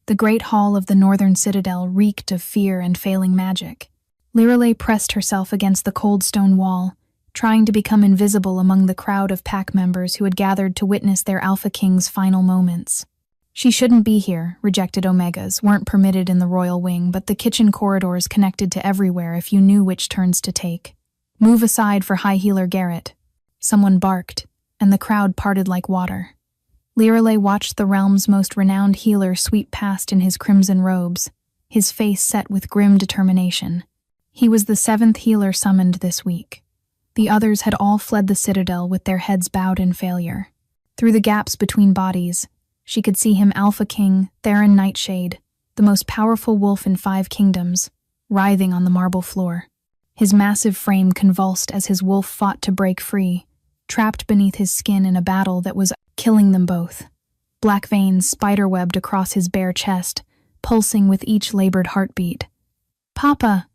The great hall of the northern citadel reeked of fear and failing magic. Lirelei pressed herself against the cold stone wall, trying to become invisible among the crowd of pack members who had gathered to witness their Alpha King's final moments. She shouldn't be here. Rejected Omegas weren't permitted in the royal wing, but the kitchen corridors connected to everywhere if you knew which turns to take. Move aside for High Healer Garrett. Someone barked, and the crowd parted like water. Lirelei watched the realm's most renowned healer sweep past in his crimson robes, his face set with grim determination. He was the 7th healer summoned this week. The others had all fled the citadel with their heads bowed in failure. Through the gaps between bodies, she could see him Alpha King, Theron Nightshade, the most powerful wolf in 5 kingdoms, writhing on the marble floor. His massive frame convulsed as his wolf fought to break free, trapped beneath his skin in a battle that was killing them both. Black veins spiderwebbed across his bare chest, pulsing with each labored heartbeat. "Papa!"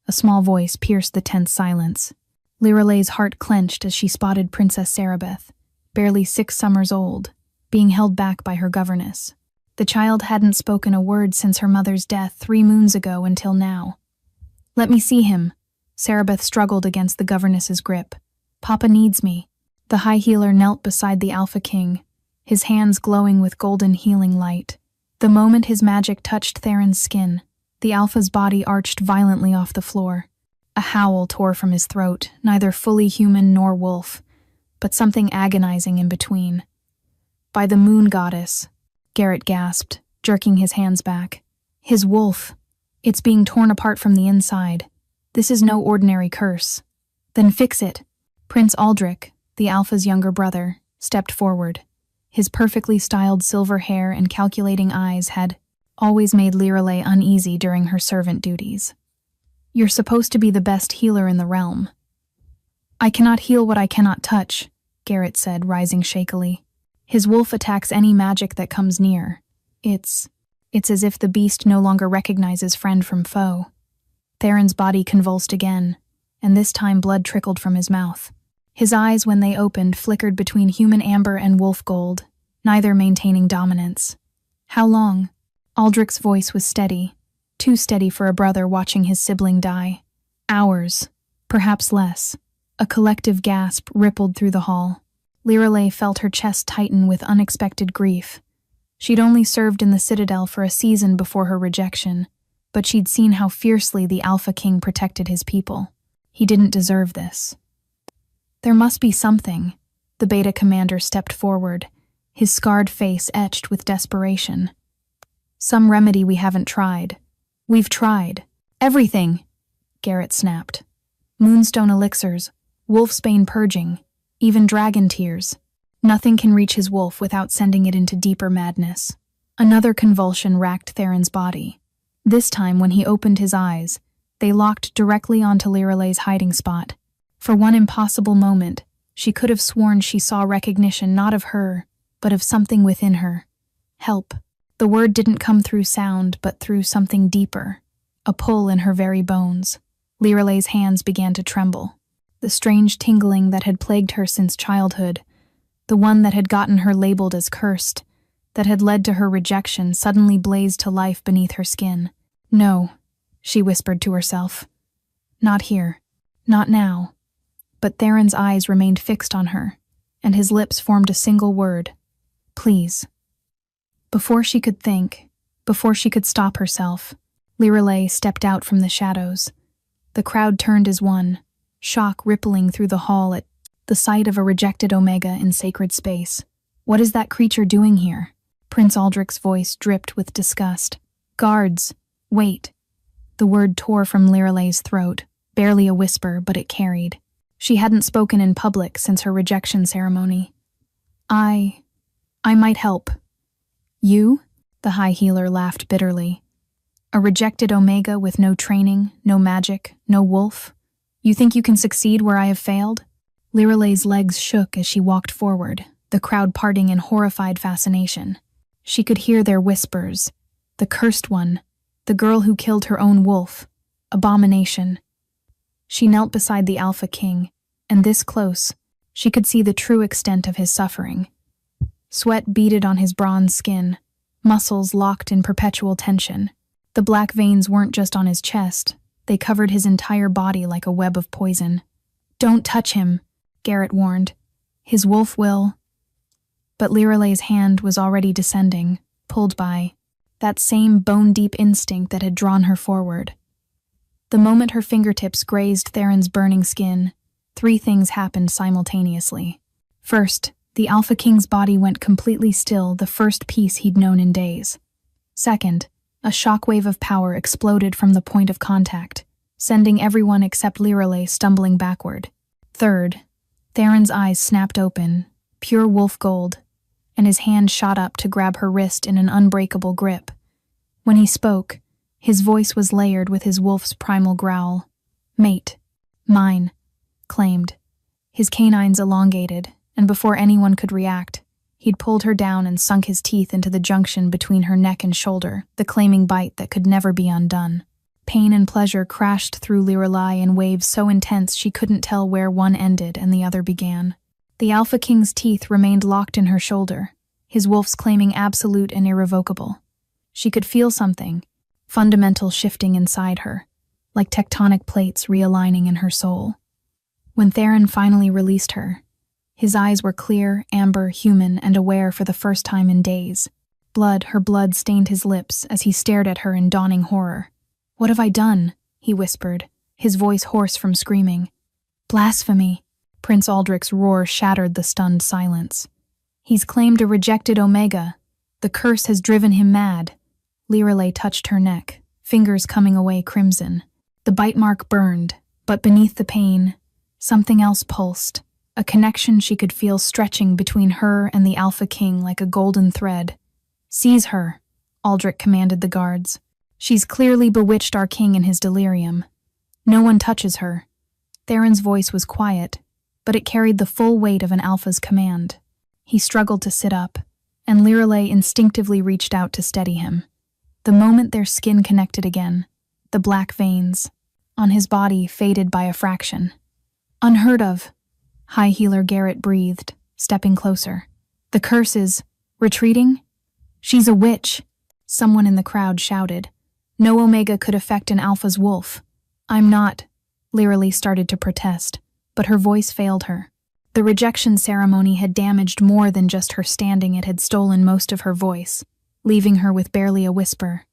A small voice pierced the tense silence. Lirelei's heart clenched as she spotted Princess Sarabeth, barely 6 summers old, being held back by her governess. The child hadn't spoken a word since her mother's death 3 moons ago until now. "Let me see him." Sarabeth struggled against the governess's grip. "Papa needs me." The High Healer knelt beside the Alpha King, his hands glowing with golden healing light. The moment his magic touched Theron's skin, the Alpha's body arched violently off the floor. A howl tore from his throat, neither fully human nor wolf, but something agonizing in between. "By the moon goddess," Garrett gasped, jerking his hands back. "His wolf. It's being torn apart from the inside. This is no ordinary curse." "Then fix it." Prince Aldrich, the Alpha's younger brother, stepped forward. His perfectly styled silver hair and calculating eyes had always made Lirelei uneasy during her servant duties. "You're supposed to be the best healer in the realm." "I cannot heal what I cannot touch," Garrett said, rising shakily. "His wolf attacks any magic that comes near. It's as if the beast no longer recognizes friend from foe." Theron's body convulsed again, and this time blood trickled from his mouth. His eyes, when they opened, flickered between human amber and wolf gold, neither maintaining dominance. "How long?" Aldrich's voice was steady, too steady for a brother watching his sibling die. "Hours, perhaps less." A collective gasp rippled through the hall. Lirelei felt her chest tighten with unexpected grief. She'd only served in the Citadel for a season before her rejection, but she'd seen how fiercely the Alpha King protected his people. He didn't deserve this. "There must be something." The Beta commander stepped forward, his scarred face etched with desperation. "Some remedy we haven't tried." "We've tried. Everything," Garrett snapped. "Moonstone elixirs, wolfsbane purging, even dragon tears. Nothing can reach his wolf without sending it into deeper madness." Another convulsion racked Theron's body. This time, when he opened his eyes, they locked directly onto Lirelei's hiding spot. For one impossible moment, she could have sworn she saw recognition not of her, but of something within her. Help. The word didn't come through sound, but through something deeper. A pull in her very bones. Lirelei's hands began to tremble. The strange tingling that had plagued her since childhood, the one that had gotten her labeled as cursed, that had led to her rejection, suddenly blazed to life beneath her skin. "No," she whispered to herself. "Not here. Not now." But Theron's eyes remained fixed on her, and his lips formed a single word: "Please." Before she could think, before she could stop herself, Lirelei stepped out from the shadows. The crowd turned as one, shock rippling through the hall at the sight of a rejected Omega in sacred space. "What is that creature doing here?" Prince Aldrich's voice dripped with disgust. "Guards, wait." The word tore from Lirelei's throat, barely a whisper, but it carried. She hadn't spoken in public since her rejection ceremony. I might help." "You?" The High Healer laughed bitterly. "A rejected Omega with no training, no magic, no wolf? You think you can succeed where I have failed?" Lirelei's legs shook as she walked forward, the crowd parting in horrified fascination. She could hear their whispers. The cursed one, the girl who killed her own wolf, abomination. She knelt beside the Alpha King, and this close, she could see the true extent of his suffering. Sweat beaded on his bronze skin, muscles locked in perpetual tension. The black veins weren't just on his chest, they covered his entire body like a web of poison. "Don't touch him," Garrett warned. "His wolf will—" But Liralay's hand was already descending, pulled by that same bone-deep instinct that had drawn her forward. The moment her fingertips grazed Theron's burning skin, three things happened simultaneously. First, the Alpha King's body went completely still, the first peace he'd known in days. Second, a shockwave of power exploded from the point of contact, sending everyone except Liralay stumbling backward. Third, Theron's eyes snapped open, pure wolf gold, and his hand shot up to grab her wrist in an unbreakable grip. When he spoke, his voice was layered with his wolf's primal growl. "Mate. Mine," claimed. His canines elongated, and before anyone could react, he'd pulled her down and sunk his teeth into the junction between her neck and shoulder, the claiming bite that could never be undone. Pain and pleasure crashed through Liralay in waves so intense she couldn't tell where one ended and the other began. The Alpha King's teeth remained locked in her shoulder, his wolf's claiming absolute and irrevocable. She could feel something, fundamental shifting inside her, like tectonic plates realigning in her soul. When Theron finally released her, his eyes were clear, amber, human, and aware for the first time in days. Her blood stained his lips as he stared at her in dawning horror. "What have I done?" he whispered, his voice hoarse from screaming. "Blasphemy!" Prince Aldrich's roar shattered the stunned silence. "He's claimed a rejected Omega. The curse has driven him mad." Liralay touched her neck, fingers coming away crimson. The bite mark burned, but beneath the pain, something else pulsed, a connection she could feel stretching between her and the Alpha King like a golden thread. "Seize her," Aldrich commanded the guards. "She's clearly bewitched our king in his delirium. No one touches her." Theron's voice was quiet, but it carried the full weight of an Alpha's command. He struggled to sit up, and Liralay instinctively reached out to steady him. The moment their skin connected again, the black veins on his body faded by a fraction. "Unheard of," High Healer Garrett breathed, stepping closer. "The curse is retreating?" "She's a witch," someone in the crowd shouted. "No Omega could affect an Alpha's wolf." "I'm not," Liralay started to protest, but her voice failed her. The rejection ceremony had damaged more than just her standing, it had stolen most of her voice, leaving her with barely a whisper.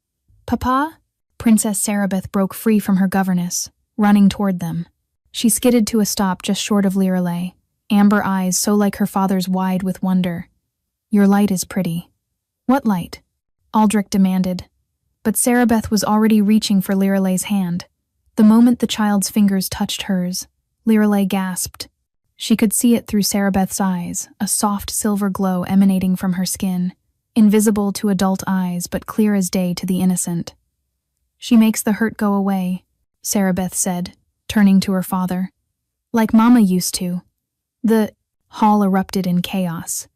"Papa?" Princess Sarabeth broke free from her governess, running toward them. She skidded to a stop just short of Liralay, amber eyes so like her father's wide with wonder. "Your light is pretty." "What light?" Aldrich demanded. But Sarabeth was already reaching for Liralay's hand. The moment the child's fingers touched hers, Liralay gasped. She could see it through Sarabeth's eyes, a soft silver glow emanating from her skin, invisible to adult eyes but clear as day to the innocent. "She makes the hurt go away," Sarabeth said, turning to her father. "Like Mama used to." The hall erupted in chaos.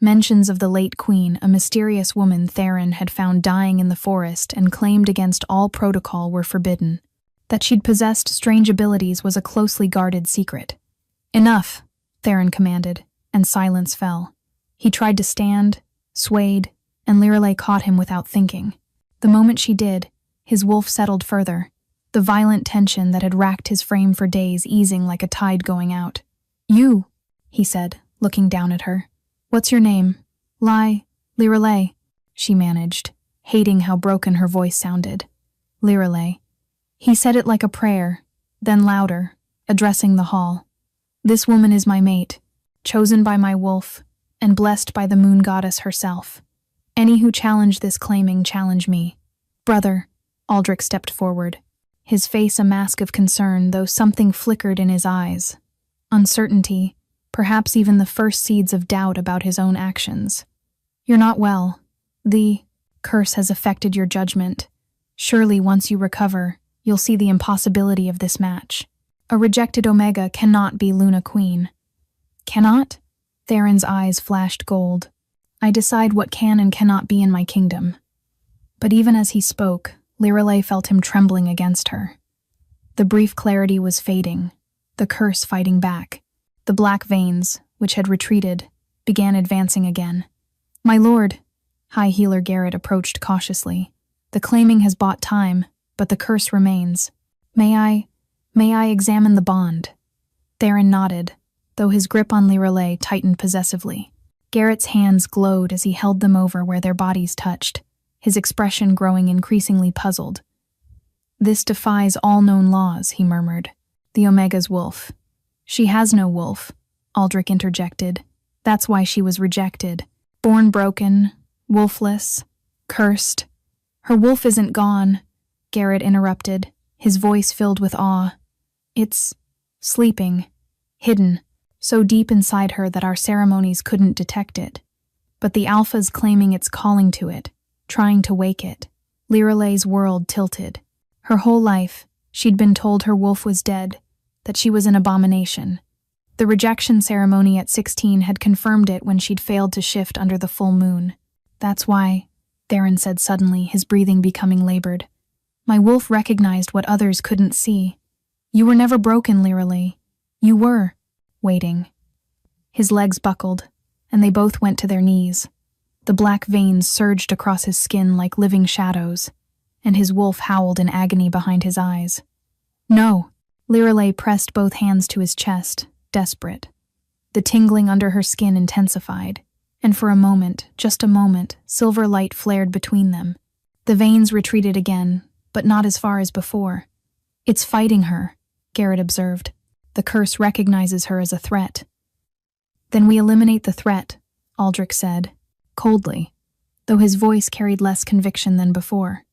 Mentions of the late queen, a mysterious woman Theron had found dying in the forest and claimed against all protocol, were forbidden. That she'd possessed strange abilities was a closely guarded secret. "Enough," Theron commanded, and silence fell. He tried to stand, swayed, and Liralay caught him without thinking. The moment she did, his wolf settled further, the violent tension that had racked his frame for days easing like a tide going out. "You," he said, looking down at her. "What's your name?" Liralay, she managed, hating how broken her voice sounded. "Liralay." He said it like a prayer, then louder, addressing the hall. "This woman is my mate, chosen by my wolf, and blessed by the moon goddess herself. Any who challenge this claiming challenge me." "Brother," Aldrich stepped forward, his face a mask of concern, though something flickered in his eyes. Uncertainty, perhaps even the first seeds of doubt about his own actions. "You're not well. The curse has affected your judgment. Surely once you recover, you'll see the impossibility of this match. A rejected Omega cannot be Luna Queen." "Cannot?" Theron's eyes flashed gold. "I decide what can and cannot be in my kingdom." But even as he spoke, Liralay felt him trembling against her. The brief clarity was fading, the curse fighting back. The black veins, which had retreated, began advancing again. "My lord," High Healer Garrett approached cautiously. The claiming has bought time, but the curse remains. May I examine the bond? Theron nodded, though his grip on Lirelei tightened possessively. Garrett's hands glowed as he held them over where their bodies touched, his expression growing increasingly puzzled. This defies all known laws, he murmured. The Omega's wolf. She has no wolf, Aldrich interjected. That's why she was rejected. Born broken, wolfless, cursed. Her wolf isn't gone, Garrett interrupted, his voice filled with awe. It's sleeping, hidden, so deep inside her that our ceremonies couldn't detect it. But the Alpha's claiming it's calling to it, trying to wake it. Lirelei's world tilted. Her whole life, she'd been told her wolf was dead, that she was an abomination. The rejection ceremony at 16 had confirmed it when she'd failed to shift under the full moon. That's why, Theron said suddenly, his breathing becoming labored. My wolf recognized what others couldn't see. You were never broken, Lirelei. You were waiting. His legs buckled, and they both went to their knees. The black veins surged across his skin like living shadows, and his wolf howled in agony behind his eyes. No! Lirelei pressed both hands to his chest, desperate. The tingling under her skin intensified, and for a moment, just a moment, silver light flared between them. The veins retreated again, but not as far as before. It's fighting her, Garrett observed. The curse recognizes her as a threat. Then we eliminate the threat, Aldrich said, coldly, though his voice carried less conviction than before.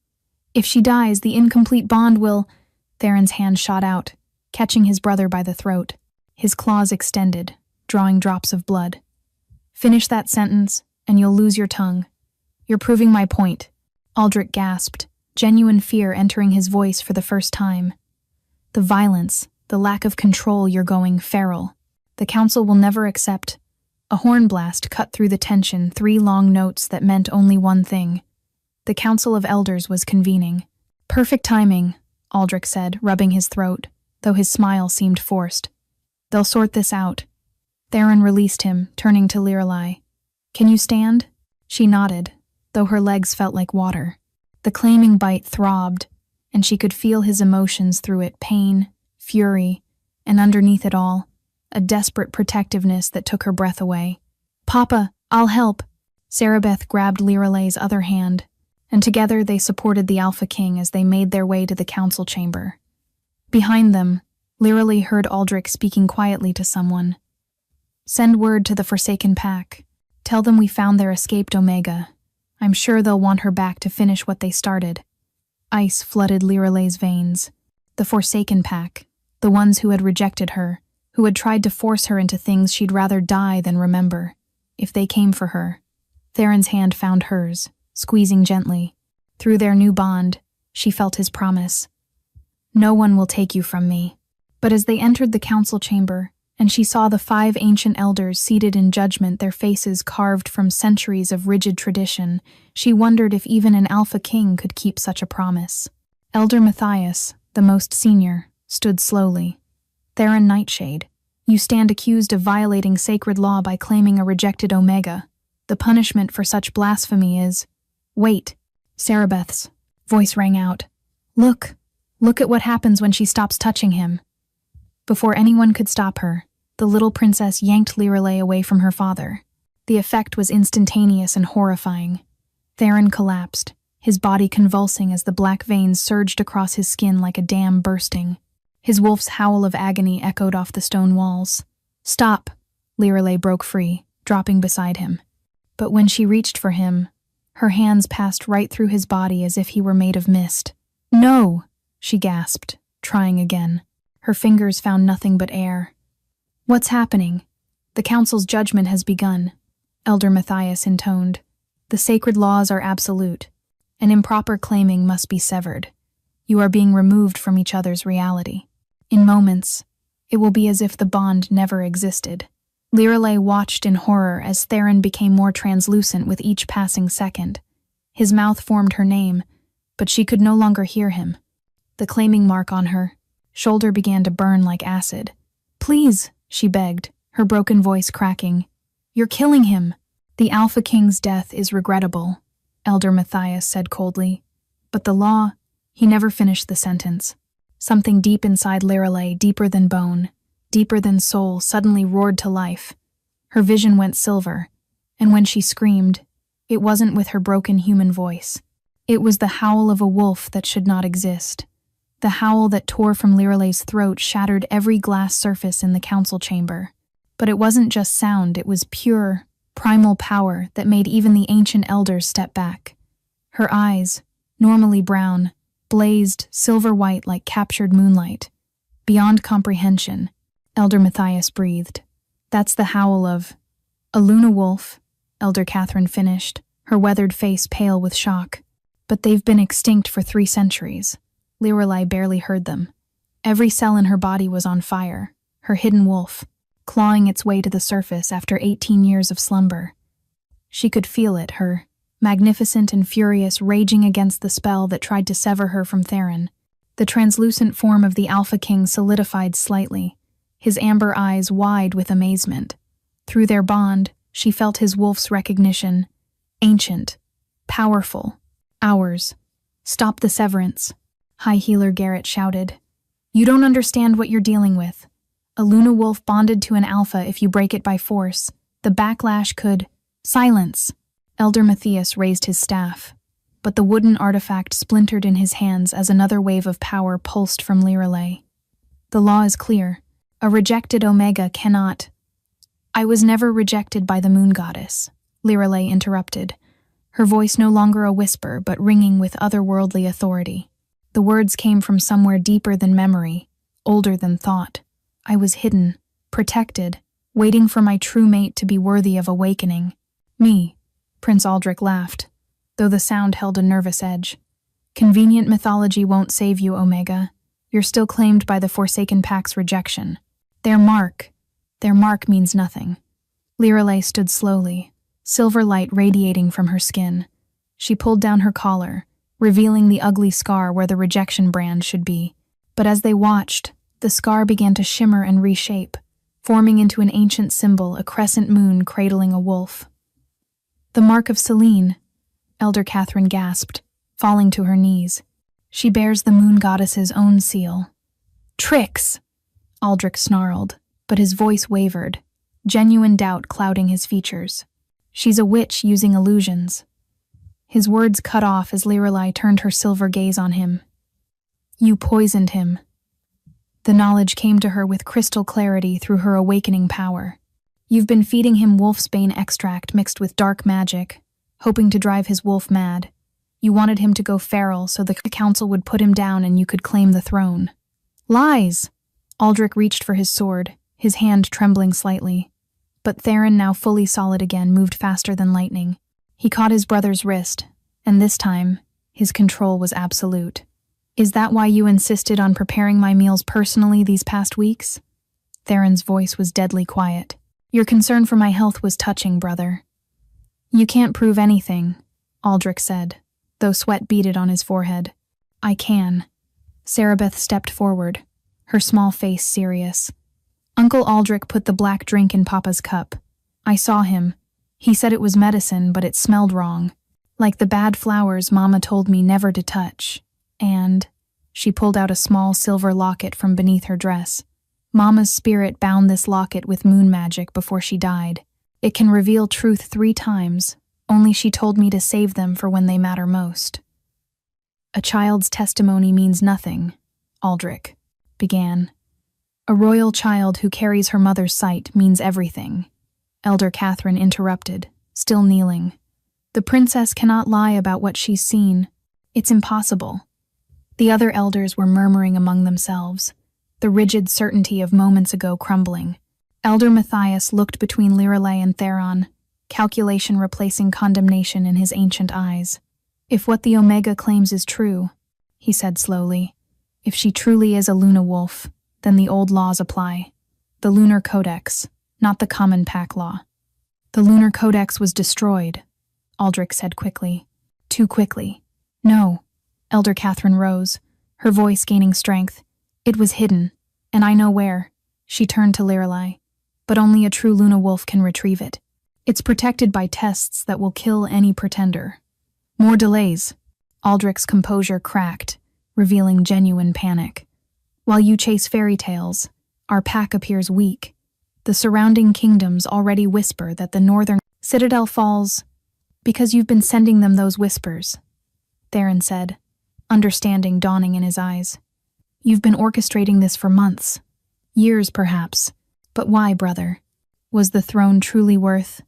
If she dies, the incomplete bond will— Theron's hand shot out, catching his brother by the throat. His claws extended, drawing drops of blood. Finish that sentence, and you'll lose your tongue. You're proving my point, Aldrich gasped, genuine fear entering his voice for the first time. The violence, the lack of control, you're going feral. The council will never accept. A horn blast cut through the tension, 3 long notes that meant only one thing. The Council of Elders was convening. Perfect timing, Aldrich said, rubbing his throat, though his smile seemed forced. They'll sort this out. Theron released him, turning to Lirelei. Can you stand? She nodded, though her legs felt like water. The claiming bite throbbed, and she could feel his emotions through it, pain, fury, and underneath it all, a desperate protectiveness that took her breath away. Papa, I'll help. Sarabeth grabbed Lirelei's other hand, and together they supported the Alpha King as they made their way to the council chamber. Behind them, Lirelei heard Aldrich speaking quietly to someone. Send word to the Forsaken Pack. Tell them we found their escaped Omega. I'm sure they'll want her back to finish what they started. Ice flooded Lirelei's veins. The Forsaken Pack, the ones who had rejected her, who had tried to force her into things she'd rather die than remember. If they came for her. Theron's hand found hers, squeezing gently. Through their new bond, she felt his promise. No one will take you from me. But as they entered the council chamber, and she saw the 5 ancient elders seated in judgment, their faces carved from centuries of rigid tradition, she wondered if even an Alpha King could keep such a promise. Elder Matthias, the most senior, stood slowly. Theron Nightshade, you stand accused of violating sacred law by claiming a rejected Omega. The punishment for such blasphemy is— Wait, Sarabeth's voice rang out. Look at what happens when she stops touching him. Before anyone could stop her, the little princess yanked Lirelei away from her father. The effect was instantaneous and horrifying. Theron collapsed, his body convulsing as the black veins surged across his skin like a dam bursting. His wolf's howl of agony echoed off the stone walls. Stop! Lirelei broke free, dropping beside him. But when she reached for him, her hands passed right through his body as if he were made of mist. No! She gasped, trying again. Her fingers found nothing but air. What's happening? The council's judgment has begun, Elder Matthias intoned. The sacred laws are absolute. An improper claiming must be severed. You are being removed from each other's reality. In moments, it will be as if the bond never existed. Lirelei watched in horror as Theron became more translucent with each passing second. His mouth formed her name, but she could no longer hear him. The claiming mark on her shoulder began to burn like acid. Please, she begged, her broken voice cracking. You're killing him. The Alpha King's death is regrettable, Elder Matthias said coldly. But the law, he never finished the sentence. Something deep inside Lirelei, deeper than bone, deeper than soul, suddenly roared to life. Her vision went silver, and when she screamed, it wasn't with her broken human voice. It was the howl of a wolf that should not exist. The howl that tore from Lirelei's throat shattered every glass surface in the council chamber. But it wasn't just sound, it was pure, primal power that made even the ancient elders step back. Her eyes, normally brown, blazed silver-white like captured moonlight. Beyond comprehension, Elder Matthias breathed. That's the howl of a Luna wolf, Elder Catherine finished, her weathered face pale with shock. But they've been extinct for 3 centuries. Lirelei barely heard them. Every cell in her body was on fire, her hidden wolf, clawing its way to the surface after 18 years of slumber. She could feel it, her magnificent and furious, raging against the spell that tried to sever her from Theron. The translucent form of the Alpha King solidified slightly, his amber eyes wide with amazement. Through their bond, she felt his wolf's recognition. Ancient, powerful, ours. Stop the severance, High Healer Garrett shouted. You don't understand what you're dealing with. A Luna wolf bonded to an Alpha. If you break it by force, the backlash could— Silence! Elder Matthias raised his staff, but the wooden artifact splintered in his hands as another wave of power pulsed from Lirelei. The law is clear. A rejected Omega cannot— I was never rejected by the moon goddess, Lirelei interrupted, her voice no longer a whisper but ringing with otherworldly authority. The words came from somewhere deeper than memory, older than thought. I was hidden, protected, waiting for my true mate to be worthy of awakening. Me, Prince Aldrich laughed, though the sound held a nervous edge. Convenient mythology won't save you, Omega. You're still claimed by the Forsaken Pack's rejection. Their mark means nothing. Lirelei stood slowly, silver light radiating from her skin. She pulled down her collar, revealing the ugly scar where the rejection brand should be. But as they watched, the scar began to shimmer and reshape, forming into an ancient symbol, a crescent moon cradling a wolf. The mark of Selene, Elder Catherine gasped, falling to her knees. She bears the moon goddess's own seal. Tricks! Aldrich snarled, but his voice wavered, genuine doubt clouding his features. She's a witch using illusions. His words cut off as Lirelei turned her silver gaze on him. You poisoned him. The knowledge came to her with crystal clarity through her awakening power. You've been feeding him wolfsbane extract mixed with dark magic, hoping to drive his wolf mad. You wanted him to go feral so the council would put him down and you could claim the throne. Lies! Aldrich reached for his sword, his hand trembling slightly. But Theron, now fully solid again, moved faster than lightning. He caught his brother's wrist, and this time, his control was absolute. Is that why you insisted on preparing my meals personally these past weeks? Theron's voice was deadly quiet. Your concern for my health was touching, brother. You can't prove anything, Aldrich said, though sweat beaded on his forehead. I can. Sarabeth stepped forward, her small face serious. Uncle Aldrich put the black drink in Papa's cup. I saw him. He said it was medicine, but it smelled wrong. Like the bad flowers Mama told me never to touch. And she pulled out a small silver locket from beneath her dress. Mama's spirit bound this locket with moon magic before she died. It can reveal truth 3 times, only she told me to save them for when they matter most. A child's testimony means nothing, Aldrich began. A royal child who carries her mother's sight means everything. Elder Catherine interrupted, still kneeling. The princess cannot lie about what she's seen. It's impossible. The other elders were murmuring among themselves, the rigid certainty of moments ago crumbling. Elder Matthias looked between Lirelei and Theron, calculation replacing condemnation in his ancient eyes. If what the Omega claims is true, he said slowly, if she truly is a Luna wolf, then the old laws apply. The Lunar Codex, not the common pack law. The Lunar Codex was destroyed, Aldrich said quickly. Too quickly. No. Elder Catherine rose, her voice gaining strength. It was hidden, and I know where. She turned to Lirelei. But only a true Luna wolf can retrieve it. It's protected by tests that will kill any pretender. More delays. Aldrich's composure cracked, revealing genuine panic. While you chase fairy tales, our pack appears weak. The surrounding kingdoms already whisper that the northern citadel falls because you've been sending them those whispers, Theron said, understanding dawning in his eyes. You've been orchestrating this for months. Years, perhaps. But why, brother? Was the throne truly worth?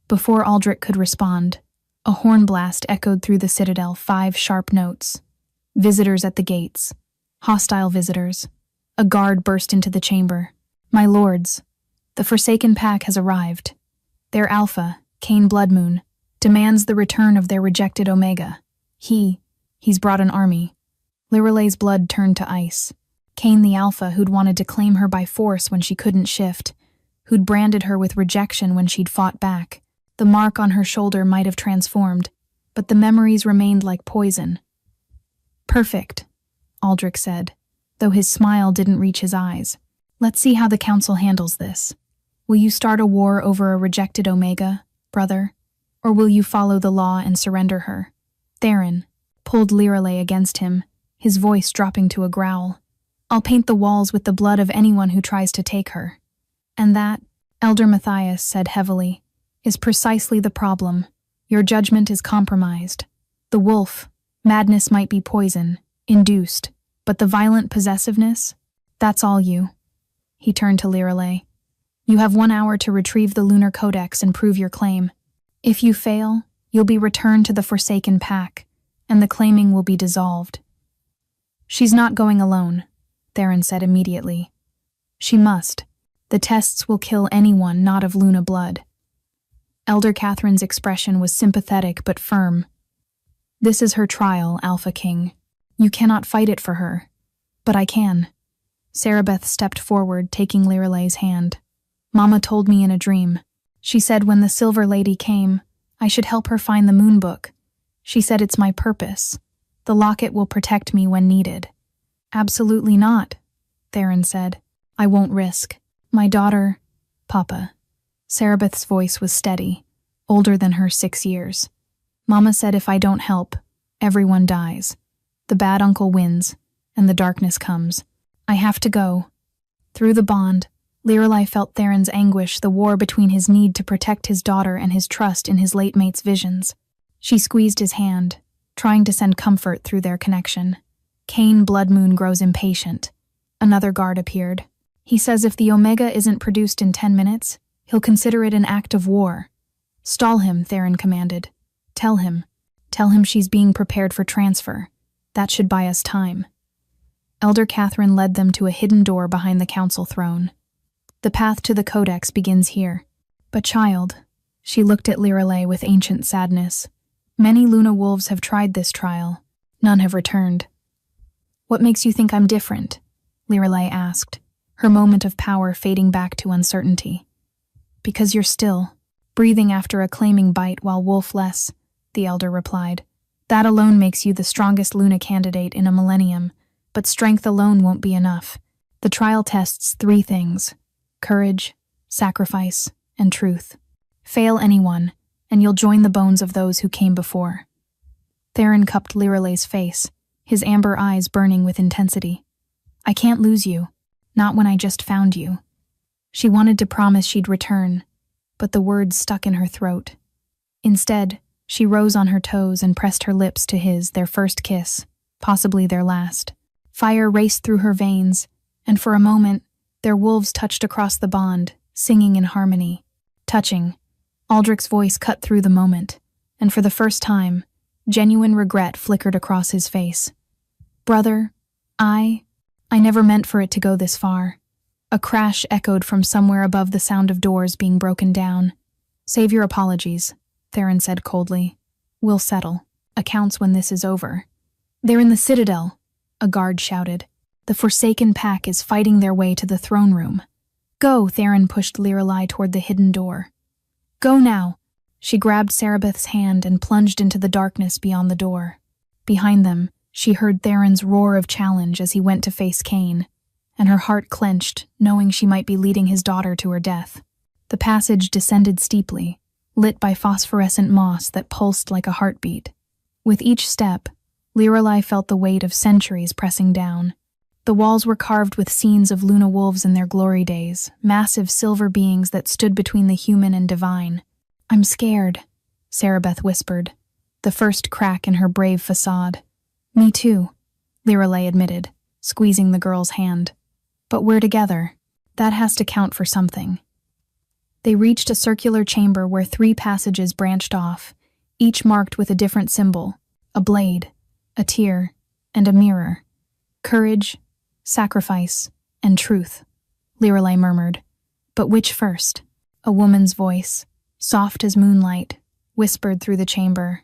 Before Aldrich could respond, a horn blast echoed through the citadel, 5 sharp notes. Visitors at the gates. Hostile visitors. A guard burst into the chamber. My lords, the Forsaken Pack has arrived. Their alpha, Cain Bloodmoon, demands the return of their rejected Omega. He's brought an army. Lirelay's blood turned to ice. Cain the Alpha, who'd wanted to claim her by force when she couldn't shift, who'd branded her with rejection when she'd fought back. The mark on her shoulder might have transformed, but the memories remained like poison. Perfect, Aldrich said, though his smile didn't reach his eyes. Let's see how the council handles this. Will you start a war over a rejected Omega, brother? Or will you follow the law and surrender her? Theron pulled Lirelay against him, his voice dropping to a growl. I'll paint the walls with the blood of anyone who tries to take her. And that, Elder Matthias said heavily, is precisely the problem. Your judgment is compromised. The wolf, madness might be poison, induced, but the violent possessiveness, that's all you. He turned to Lirelay. You have 1 hour to retrieve the Lunar Codex and prove your claim. If you fail, you'll be returned to the Forsaken Pack, and the claiming will be dissolved. She's not going alone, Theron said immediately. She must. The tests will kill anyone not of Luna blood. Elder Catherine's expression was sympathetic but firm. This is her trial, Alpha King. You cannot fight it for her. But I can. Sarabeth stepped forward, taking Lirelay's hand. Mama told me in a dream. She said when the Silver Lady came, I should help her find the Moon Book. She said it's my purpose. The locket will protect me when needed. Absolutely not, Theron said. I won't risk. My daughter, Papa. Sarabeth's voice was steady, older than her 6 years. Mama said if I don't help, everyone dies. The bad uncle wins, and the darkness comes. I have to go. Through the bond, Lirelay felt Theron's anguish, the war between his need to protect his daughter and his trust in his late mate's visions. She squeezed his hand, trying to send comfort through their connection. Cain Bloodmoon grows impatient. Another guard appeared. He says if the Omega isn't produced in 10 minutes, he'll consider it an act of war. Stall him, Theron commanded. Tell him she's being prepared for transfer. That should buy us time. Elder Catherine led them to a hidden door behind the council throne. The path to the Codex begins here. But child, she looked at Lirelay with ancient sadness. Many Luna wolves have tried this trial. None have returned. What makes you think I'm different? Lirelay asked, her moment of power fading back to uncertainty. Because you're still, breathing after a claiming bite while wolf-less, the elder replied. That alone makes you the strongest Luna candidate in a millennium, but strength alone won't be enough. The trial tests 3 things: courage, sacrifice, and truth. Fail anyone, and you'll join the bones of those who came before. Theron cupped Lirelay's face, his amber eyes burning with intensity. I can't lose you, not when I just found you. She wanted to promise she'd return, but the words stuck in her throat. Instead, she rose on her toes and pressed her lips to his, their first kiss, possibly their last. Fire raced through her veins, and for a moment, their wolves touched across the bond, singing in harmony. Touching, Aldrich's voice cut through the moment, and for the first time, genuine regret flickered across his face. Brother, I never meant for it to go this far. A crash echoed from somewhere above the sound of doors being broken down. Save your apologies, Theron said coldly. We'll settle. Accounts when this is over. They're in the Citadel, a guard shouted. The Forsaken Pack is fighting their way to the throne room. Go, Theron pushed Lirelay toward the hidden door. Go now. She grabbed Sarabeth's hand and plunged into the darkness beyond the door. Behind them, she heard Theron's roar of challenge as he went to face Cain, and her heart clenched, knowing she might be leading his daughter to her death. The passage descended steeply, lit by phosphorescent moss that pulsed like a heartbeat. With each step, Lorelei felt the weight of centuries pressing down. The walls were carved with scenes of Luna wolves in their glory days, massive silver beings that stood between the human and divine. "I'm scared," Sarabeth whispered, the first crack in her brave facade. "Me too," Lorelei admitted, squeezing the girl's hand. "But we're together. That has to count for something." They reached a circular chamber where 3 passages branched off, each marked with a different symbol: a blade, a tear, and a mirror. "Courage, sacrifice, and truth," Lorelei murmured. "But which first?" A woman's voice, soft as moonlight, whispered through the chamber.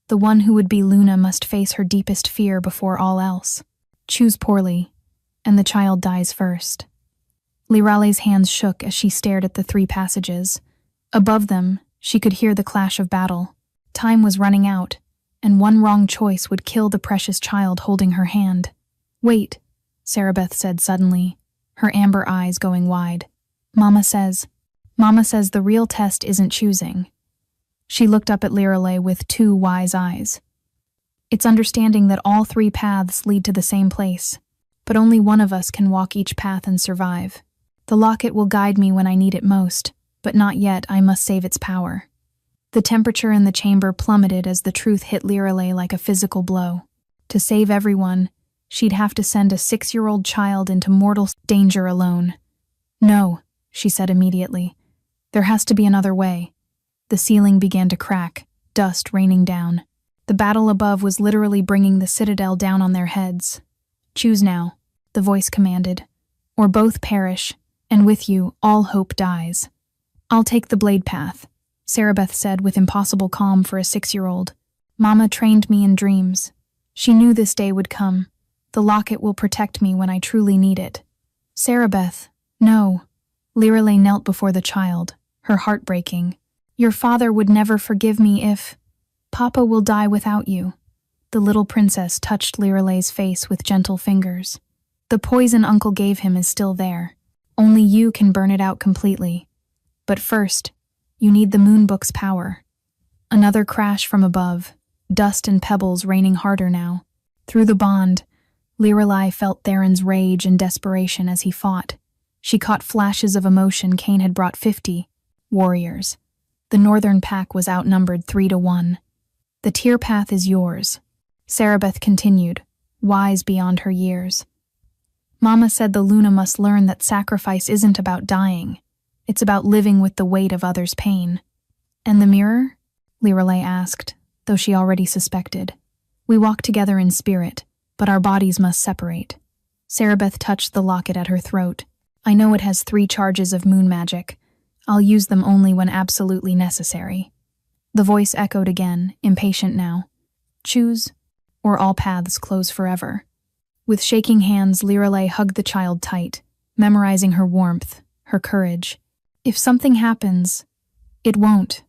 "The one who would be Luna must face her deepest fear before all else. Choose poorly, and the child dies first." Lorelei's hands shook as she stared at the 3 passages. Above them, she could hear the clash of battle. Time was running out, and one wrong choice would kill the precious child holding her hand. "Wait," Sarabeth said suddenly, her amber eyes going wide. Mama says the real test isn't choosing." She looked up at Lorelei with 2 wise eyes. "It's understanding that all 3 paths lead to the same place, but only one of us can walk each path and survive. The locket will guide me when I need it most, but not yet. I must save its power." The temperature in the chamber plummeted as the truth hit Lorelei like a physical blow. To save everyone, she'd have to send a 6-year-old child into mortal danger alone. "No," she said immediately. "There has to be another way." The ceiling began to crack, dust raining down. The battle above was literally bringing the citadel down on their heads. "Choose now," the voice commanded, "or both perish, and with you, all hope dies." "I'll take the blade path," Sarabeth said with impossible calm for a 6-year-old. "Mama trained me in dreams. She knew this day would come. The locket will protect me when I truly need it." "Sarabeth, no." Lorelei knelt before the child, her heart breaking. "Your father would never forgive me if... Papa will die without you." The little princess touched Lorelei's face with gentle fingers. "The poison Uncle gave him is still there. Only you can burn it out completely. But first, you need the moonbook's power." Another crash from above, dust and pebbles raining harder now. Through the bond, Lorelei felt Theron's rage and desperation as he fought. She caught flashes of emotion. Cain had brought 50 warriors. The northern pack was outnumbered 3-1. "The tear path is yours," Sarabeth continued, wise beyond her years. "Mama said the Luna must learn that sacrifice isn't about dying. It's about living with the weight of others' pain." "And the mirror?" Lorelei asked, though she already suspected. "We walk together in spirit, but our bodies must separate." Sarabeth touched the locket at her throat. "I know it has 3 charges of moon magic. I'll use them only when absolutely necessary." The voice echoed again, impatient now. "Choose, or all paths close forever." With shaking hands, Lorelei hugged the child tight, memorizing her warmth, her courage. "If something happens..." "It won't."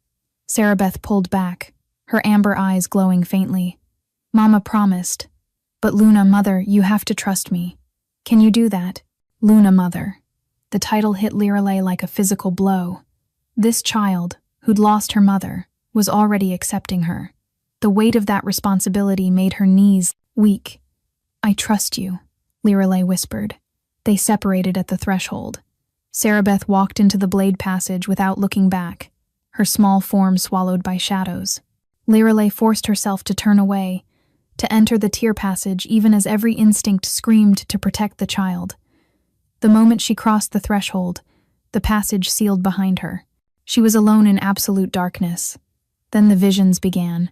Sarabeth pulled back, her amber eyes glowing faintly. "Mama promised. But Luna, Mother, you have to trust me. Can you do that?" Luna, Mother. The title hit Lorelei like a physical blow. This child, who'd lost her mother, was already accepting her. The weight of that responsibility made her knees weak. "I trust you," Lorelei whispered. They separated at the threshold. Sarabeth walked into the blade passage without looking back, her small form swallowed by shadows. Lorelei forced herself to turn away, to enter the tear passage even as every instinct screamed to protect the child. The moment she crossed the threshold, the passage sealed behind her. She was alone in absolute darkness. Then the visions began.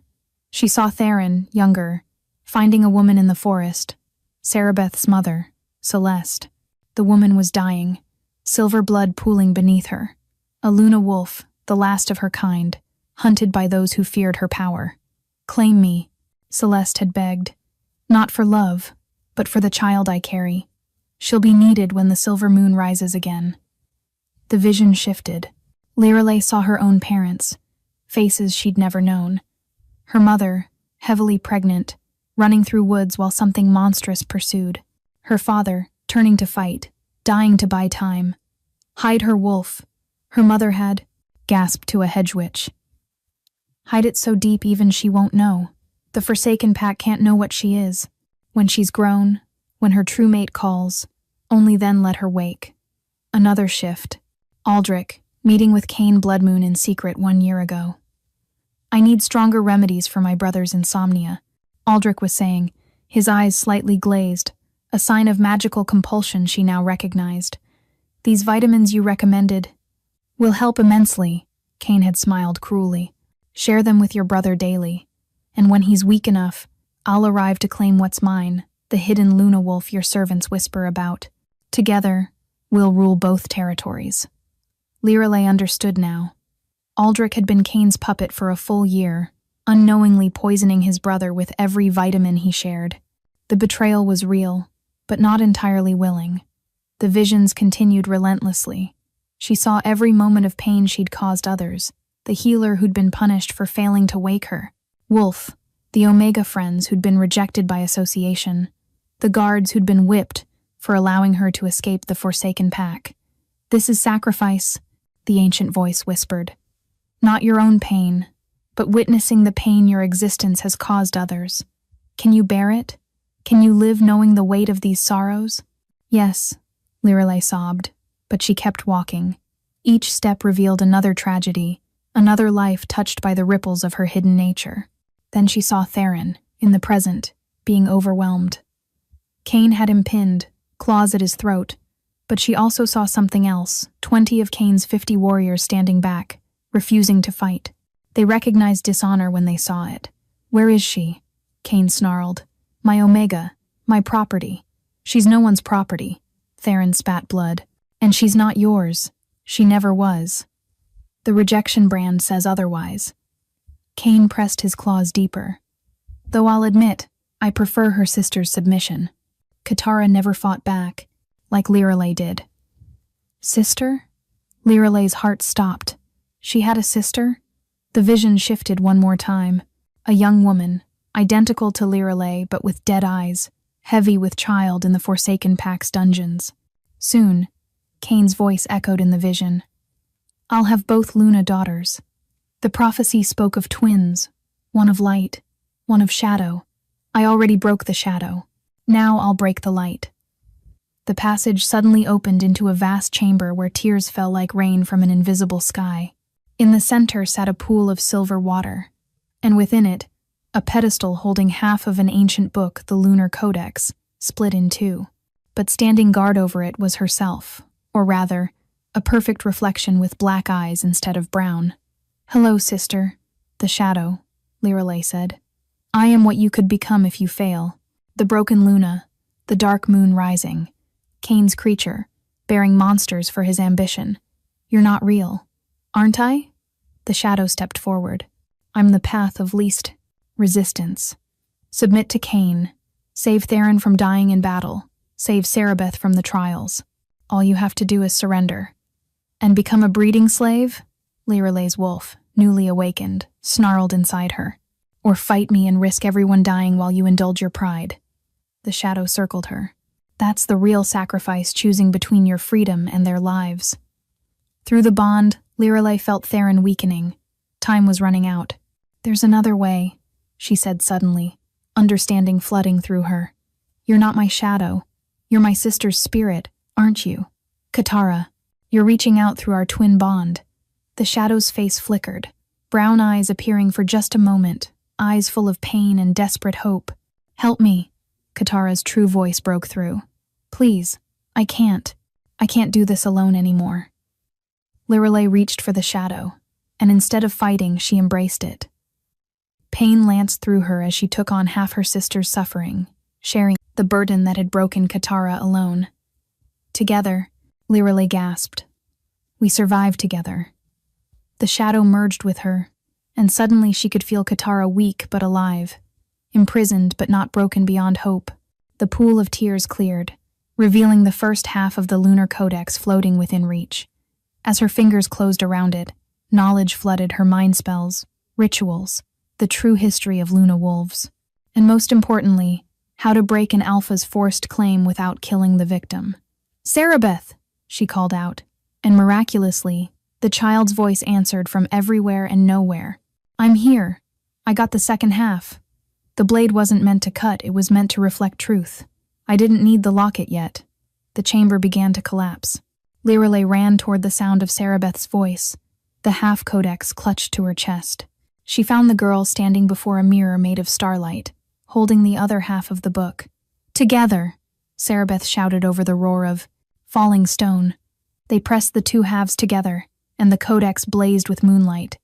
She saw Theron, younger, finding a woman in the forest, Sarabeth's mother, Celeste. The woman was dying, silver blood pooling beneath her. A Luna wolf, the last of her kind, hunted by those who feared her power. "Claim me," Celeste had begged. "Not for love, but for the child I carry. She'll be needed when the silver moon rises again." The vision shifted. Lorelei saw her own parents, faces she'd never known. Her mother, heavily pregnant, running through woods while something monstrous pursued. Her father, turning to fight, dying to buy time. "Hide her, wolf." Her mother had gasped to a hedge witch. Hide it so deep even she won't know. The Forsaken Pack can't know what she is. When she's grown, when her true mate calls, only then let her wake. Another shift. Aldrich, meeting with Cain Bloodmoon in secret 1 year ago. I need stronger remedies for my brother's insomnia, Aldrich was saying, his eyes slightly glazed, a sign of magical compulsion she now recognized. These vitamins you recommended will help immensely, Cain had smiled cruelly. Share them with your brother daily, and when he's weak enough, I'll arrive to claim what's mine, the hidden Luna wolf your servants whisper about. Together, we'll rule both territories. Lirelei understood now. Aldrich had been Cain's puppet for a full year, unknowingly poisoning his brother with every vitamin he shared. The betrayal was real, but not entirely willing. The visions continued relentlessly. She saw every moment of pain she'd caused others, the healer who'd been punished for failing to wake her, Wolf, the Omega friends who'd been rejected by association, the guards who'd been whipped for allowing her to escape the Forsaken Pack. This is sacrifice, the ancient voice whispered. Not your own pain, but witnessing the pain your existence has caused others. Can you bear it? Can you live knowing the weight of these sorrows? Yes, Lirelei sobbed, but she kept walking. Each step revealed another tragedy, another life touched by the ripples of her hidden nature. Then she saw Theron, in the present, being overwhelmed. Cain had him pinned, claws at his throat, but she also saw something else, 20 of Cain's 50 warriors standing back, refusing to fight. They recognized dishonor when they saw it. Where is she? Cain snarled. My Omega, my property. She's no one's property. Theron spat blood. And she's not yours. She never was. The rejection brand says otherwise. Cain pressed his claws deeper. Though I'll admit, I prefer her sister's submission. Katara never fought back, like Lirelei did. Sister? Lirelei's heart stopped. She had a sister? The vision shifted one more time. A young woman, identical to Lirelei but with dead eyes, heavy with child in the Forsaken Pack's dungeons. Soon, Cain's voice echoed in the vision. I'll have both Luna daughters. The prophecy spoke of twins, one of light, one of shadow. I already broke the shadow. Now I'll break the light. The passage suddenly opened into a vast chamber where tears fell like rain from an invisible sky. In the center sat a pool of silver water, and within it, a pedestal holding half of an ancient book, the Lunar Codex, split in two. But standing guard over it was herself, or rather, a perfect reflection with black eyes instead of brown. Hello, sister. The shadow, Lirelei said. I am what you could become if you fail. The broken Luna, the dark moon rising. Cain's creature, bearing monsters for his ambition. You're not real. Aren't I? The shadow stepped forward. I'm the path of least resistance. Submit to Cain. Save Theron from dying in battle. Save Sarabeth from the trials. All you have to do is surrender. And become a breeding slave? Lirelei's wolf, newly awakened, snarled inside her. Or fight me and risk everyone dying while you indulge your pride. The shadow circled her. That's the real sacrifice, choosing between your freedom and their lives. Through the bond, Lirelei felt Theron weakening. Time was running out. There's another way, she said suddenly, understanding flooding through her. You're not my shadow. You're my sister's spirit, aren't you? Katara, you're reaching out through our twin bond. The shadow's face flickered, brown eyes appearing for just a moment, eyes full of pain and desperate hope. Help me, Katara's true voice broke through. Please, I can't do this alone anymore. Lirelei reached for the shadow, and instead of fighting, she embraced it. Pain lanced through her as she took on half her sister's suffering, sharing the burden that had broken Katara alone. Together, Lirelei gasped. We survived together. The shadow merged with her, and suddenly she could feel Katara weak but alive, imprisoned but not broken beyond hope. The pool of tears cleared, revealing the first half of the Lunar Codex floating within reach. As her fingers closed around it, knowledge flooded her mind spells, rituals, the true history of Luna wolves, and most importantly, how to break an alpha's forced claim without killing the victim. Sarabeth, she called out, and miraculously, the child's voice answered from everywhere and nowhere. I'm here. I got the second half. The blade wasn't meant to cut, it was meant to reflect truth. I didn't need the locket yet. The chamber began to collapse. Lirelei ran toward the sound of Sarabeth's voice. The half-codex clutched to her chest. She found the girl standing before a mirror made of starlight, holding the other half of the book. Together, Sarabeth shouted over the roar of falling stone. They pressed the two halves together, and the codex blazed with moonlight.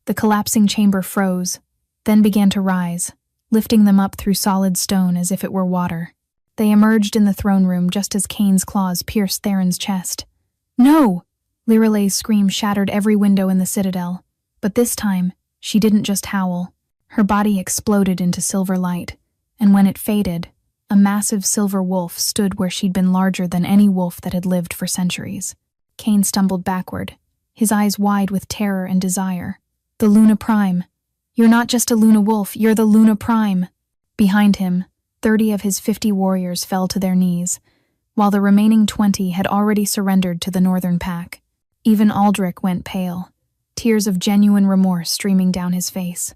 The collapsing chamber froze, then began to rise, lifting them up through solid stone as if it were water. They emerged in the throne room just as Kane's claws pierced Theron's chest. No! Lirelei's scream shattered every window in the citadel, but this time, she didn't just howl. Her body exploded into silver light, and when it faded, a massive silver wolf stood where she'd been larger than any wolf that had lived for centuries. Kane stumbled backward, his eyes wide with terror and desire. The Luna Prime. You're not just a Luna wolf, you're the Luna Prime. Behind him, 30 of his 50 warriors fell to their knees, while the remaining 20 had already surrendered to the Northern Pack. Even Aldrich went pale, tears of genuine remorse streaming down his face.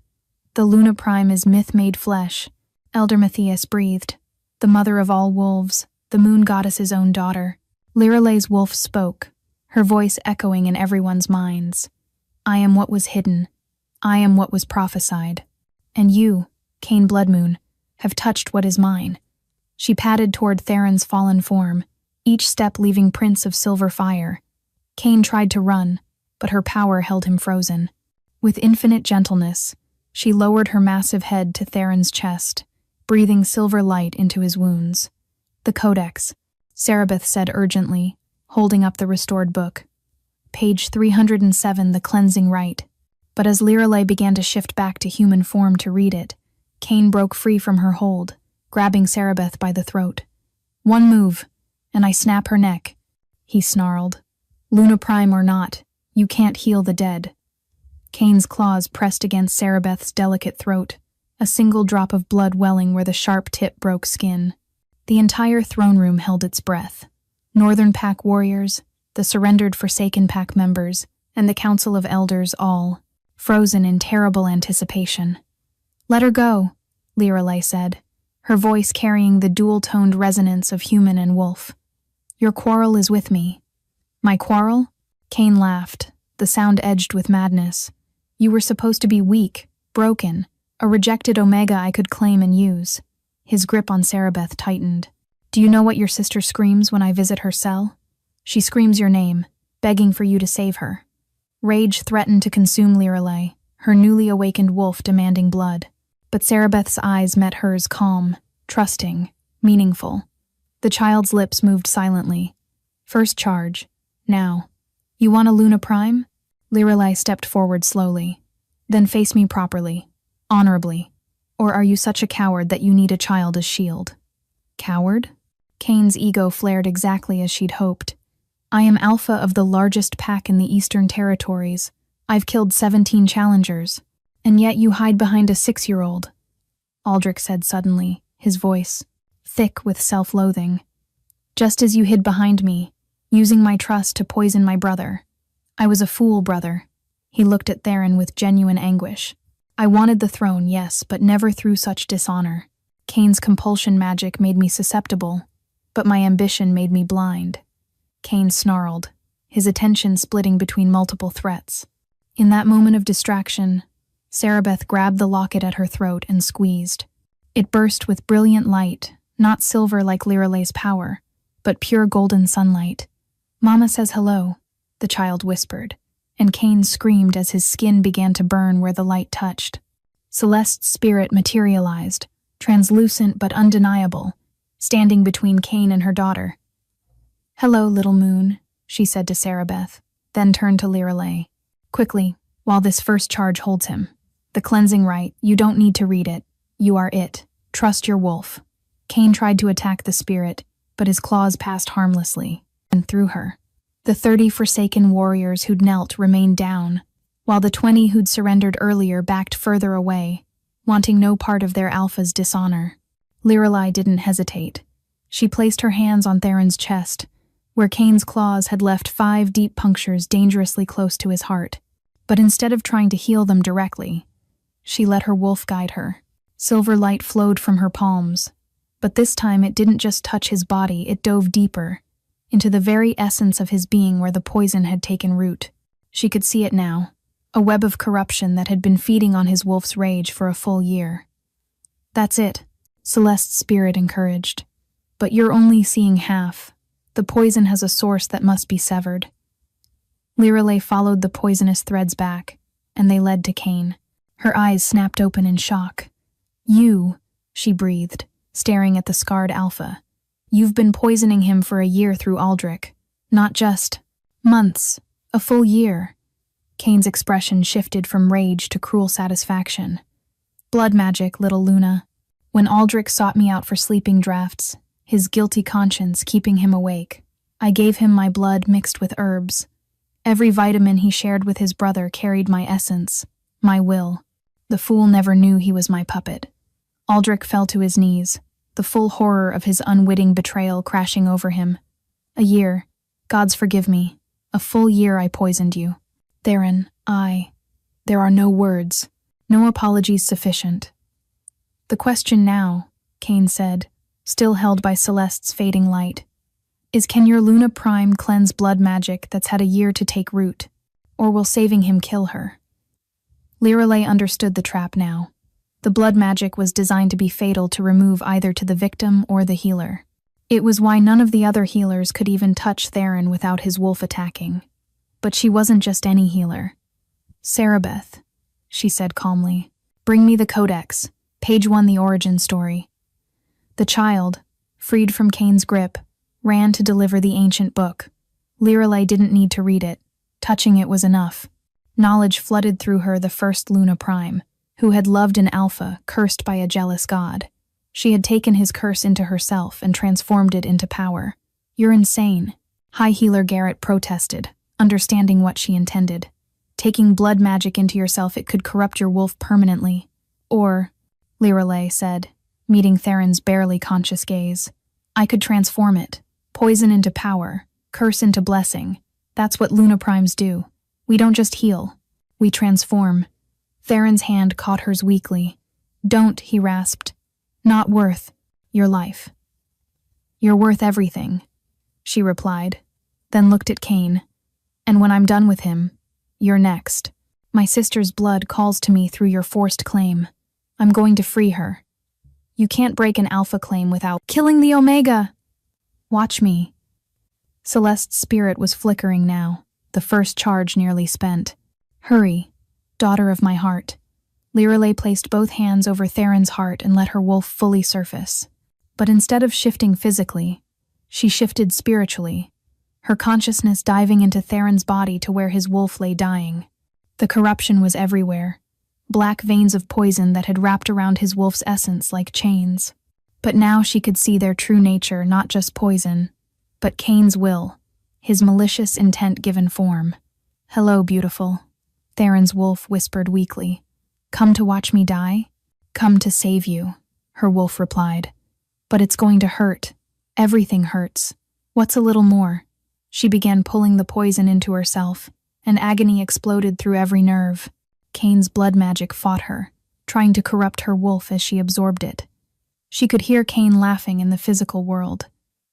The Luna Prime is myth-made flesh, Elder Matthias breathed. The mother of all wolves, the moon goddess's own daughter. Lirelei's wolf spoke, her voice echoing in everyone's minds. I am what was hidden. I am what was prophesied. And you, Kane Bloodmoon, have touched what is mine. She padded toward Theron's fallen form, each step leaving prints of silver fire. Kane tried to run, but her power held him frozen. With infinite gentleness, she lowered her massive head to Theron's chest, breathing silver light into his wounds. The Codex, Sarabeth said urgently, holding up the restored book. Page 307, the cleansing rite. But as Lirelei began to shift back to human form to read it, Kane broke free from her hold, grabbing Sarabeth by the throat. One move, and I snap her neck, he snarled. Luna Prime or not, you can't heal the dead. Kane's claws pressed against Sarabeth's delicate throat, a single drop of blood welling where the sharp tip broke skin. The entire throne room held its breath. Northern Pack warriors, the surrendered Forsaken Pack members, and the Council of Elders all, frozen in terrible anticipation. Let her go, Lirelei said, her voice carrying the dual-toned resonance of human and wolf. Your quarrel is with me. My quarrel? Kane laughed, the sound edged with madness. You were supposed to be weak, broken, a rejected Omega I could claim and use. His grip on Sarabeth tightened. Do you know what your sister screams when I visit her cell? She screams your name, begging for you to save her. Rage threatened to consume Lirelei, her newly awakened wolf demanding blood. But Sarabeth's eyes met hers calm, trusting, meaningful. The child's lips moved silently. First charge. Now. You want a Luna Prime? Lirelei stepped forward slowly. Then face me properly. Honorably. Or are you such a coward that you need a child as shield? Coward? Kane's ego flared exactly as she'd hoped. I am alpha of the largest pack in the Eastern Territories. I've killed 17 challengers. And yet you hide behind a 6-year-old. Aldrich said suddenly, his voice thick with self-loathing. Just as you hid behind me, using my trust to poison my brother. I was a fool, brother. He looked at Theron with genuine anguish. I wanted the throne, yes, but never through such dishonor. Kane's compulsion magic made me susceptible, but my ambition made me blind. Kane snarled, his attention splitting between multiple threats. In that moment of distraction, Sarabeth grabbed the locket at her throat and squeezed. It burst with brilliant light, not silver like Lirelei's power, but pure golden sunlight. Mama says hello, the child whispered, and Kane screamed as his skin began to burn where the light touched. Celeste's spirit materialized, translucent but undeniable, standing between Kane and her daughter. Hello, little moon, she said to Sarabeth, then turned to Lirelei. Quickly, while this first charge holds him. The cleansing rite, you don't need to read it. You are it. Trust your wolf. Kane tried to attack the spirit, but his claws passed harmlessly, and through her. The 30 Forsaken warriors who'd knelt remained down, while the 20 who'd surrendered earlier backed further away, wanting no part of their alpha's dishonor. Lirelei didn't hesitate. She placed her hands on Theron's chest, where Kane's claws had left 5 deep punctures dangerously close to his heart. But instead of trying to heal them directly, she let her wolf guide her. Silver light flowed from her palms, but this time it didn't just touch his body, it dove deeper, into the very essence of his being where the poison had taken root. She could see it now, a web of corruption that had been feeding on his wolf's rage for a full year. "That's it," Celeste's spirit encouraged. "But you're only seeing half. The poison has a source that must be severed." Lirelei followed the poisonous threads back, and they led to Cain. Her eyes snapped open in shock. "You," she breathed, staring at the scarred alpha. "You've been poisoning him for a year through Aldrich. Not just months, a full year." Cain's expression shifted from rage to cruel satisfaction. "Blood magic, little Luna. When Aldrich sought me out for sleeping drafts, his guilty conscience keeping him awake, I gave him my blood mixed with herbs. Every vitamin he shared with his brother carried my essence, my will. The fool never knew he was my puppet." Aldrich fell to his knees, the full horror of his unwitting betrayal crashing over him. "A year. Gods forgive me. A full year I poisoned you. Theron, there are no words, no apologies sufficient." "The question now," Cain said, still held by Celeste's fading light, "is can your Luna Prime cleanse blood magic that's had a year to take root, or will saving him kill her?" Lirelei understood the trap now. The blood magic was designed to be fatal to remove either to the victim or the healer. It was why none of the other healers could even touch Theron without his wolf attacking. But she wasn't just any healer. "Sarabeth," she said calmly, "bring me the codex, page 1, the origin story." The child, freed from Cain's grip, ran to deliver the ancient book. Lirelei didn't need to read it. Touching it was enough. Knowledge flooded through her, the first Luna Prime, who had loved an alpha cursed by a jealous god. She had taken his curse into herself and transformed it into power. "You're insane," High Healer Garrett protested, understanding what she intended. "Taking blood magic into yourself, it could corrupt your wolf permanently. Or," Lirelei said, meeting Theron's barely conscious gaze, "I could transform it. Poison into power, curse into blessing. That's what Luna Primes do. We don't just heal. We transform." Theron's hand caught hers weakly. "Don't," he rasped. "Not worth your life." "You're worth everything," she replied, then looked at Cain. "And when I'm done with him, you're next. My sister's blood calls to me through your forced claim. I'm going to free her. You can't break an alpha claim without killing the Omega. Watch me." Celeste's spirit was flickering now, the first charge nearly spent. "Hurry, daughter of my heart." Lirelei placed both hands over Theron's heart and let her wolf fully surface. But instead of shifting physically, she shifted spiritually, her consciousness diving into Theron's body to where his wolf lay dying. The corruption was everywhere, black veins of poison that had wrapped around his wolf's essence like chains. But now she could see their true nature, not just poison, but Cain's will, his malicious intent given form. "Hello, beautiful," Theron's wolf whispered weakly. "Come to watch me die?" "Come to save you," her wolf replied. "But it's going to hurt. Everything hurts. What's a little more?" She began pulling the poison into herself, and agony exploded through every nerve. Cain's blood magic fought her, trying to corrupt her wolf as she absorbed it. She could hear Cain laughing in the physical world.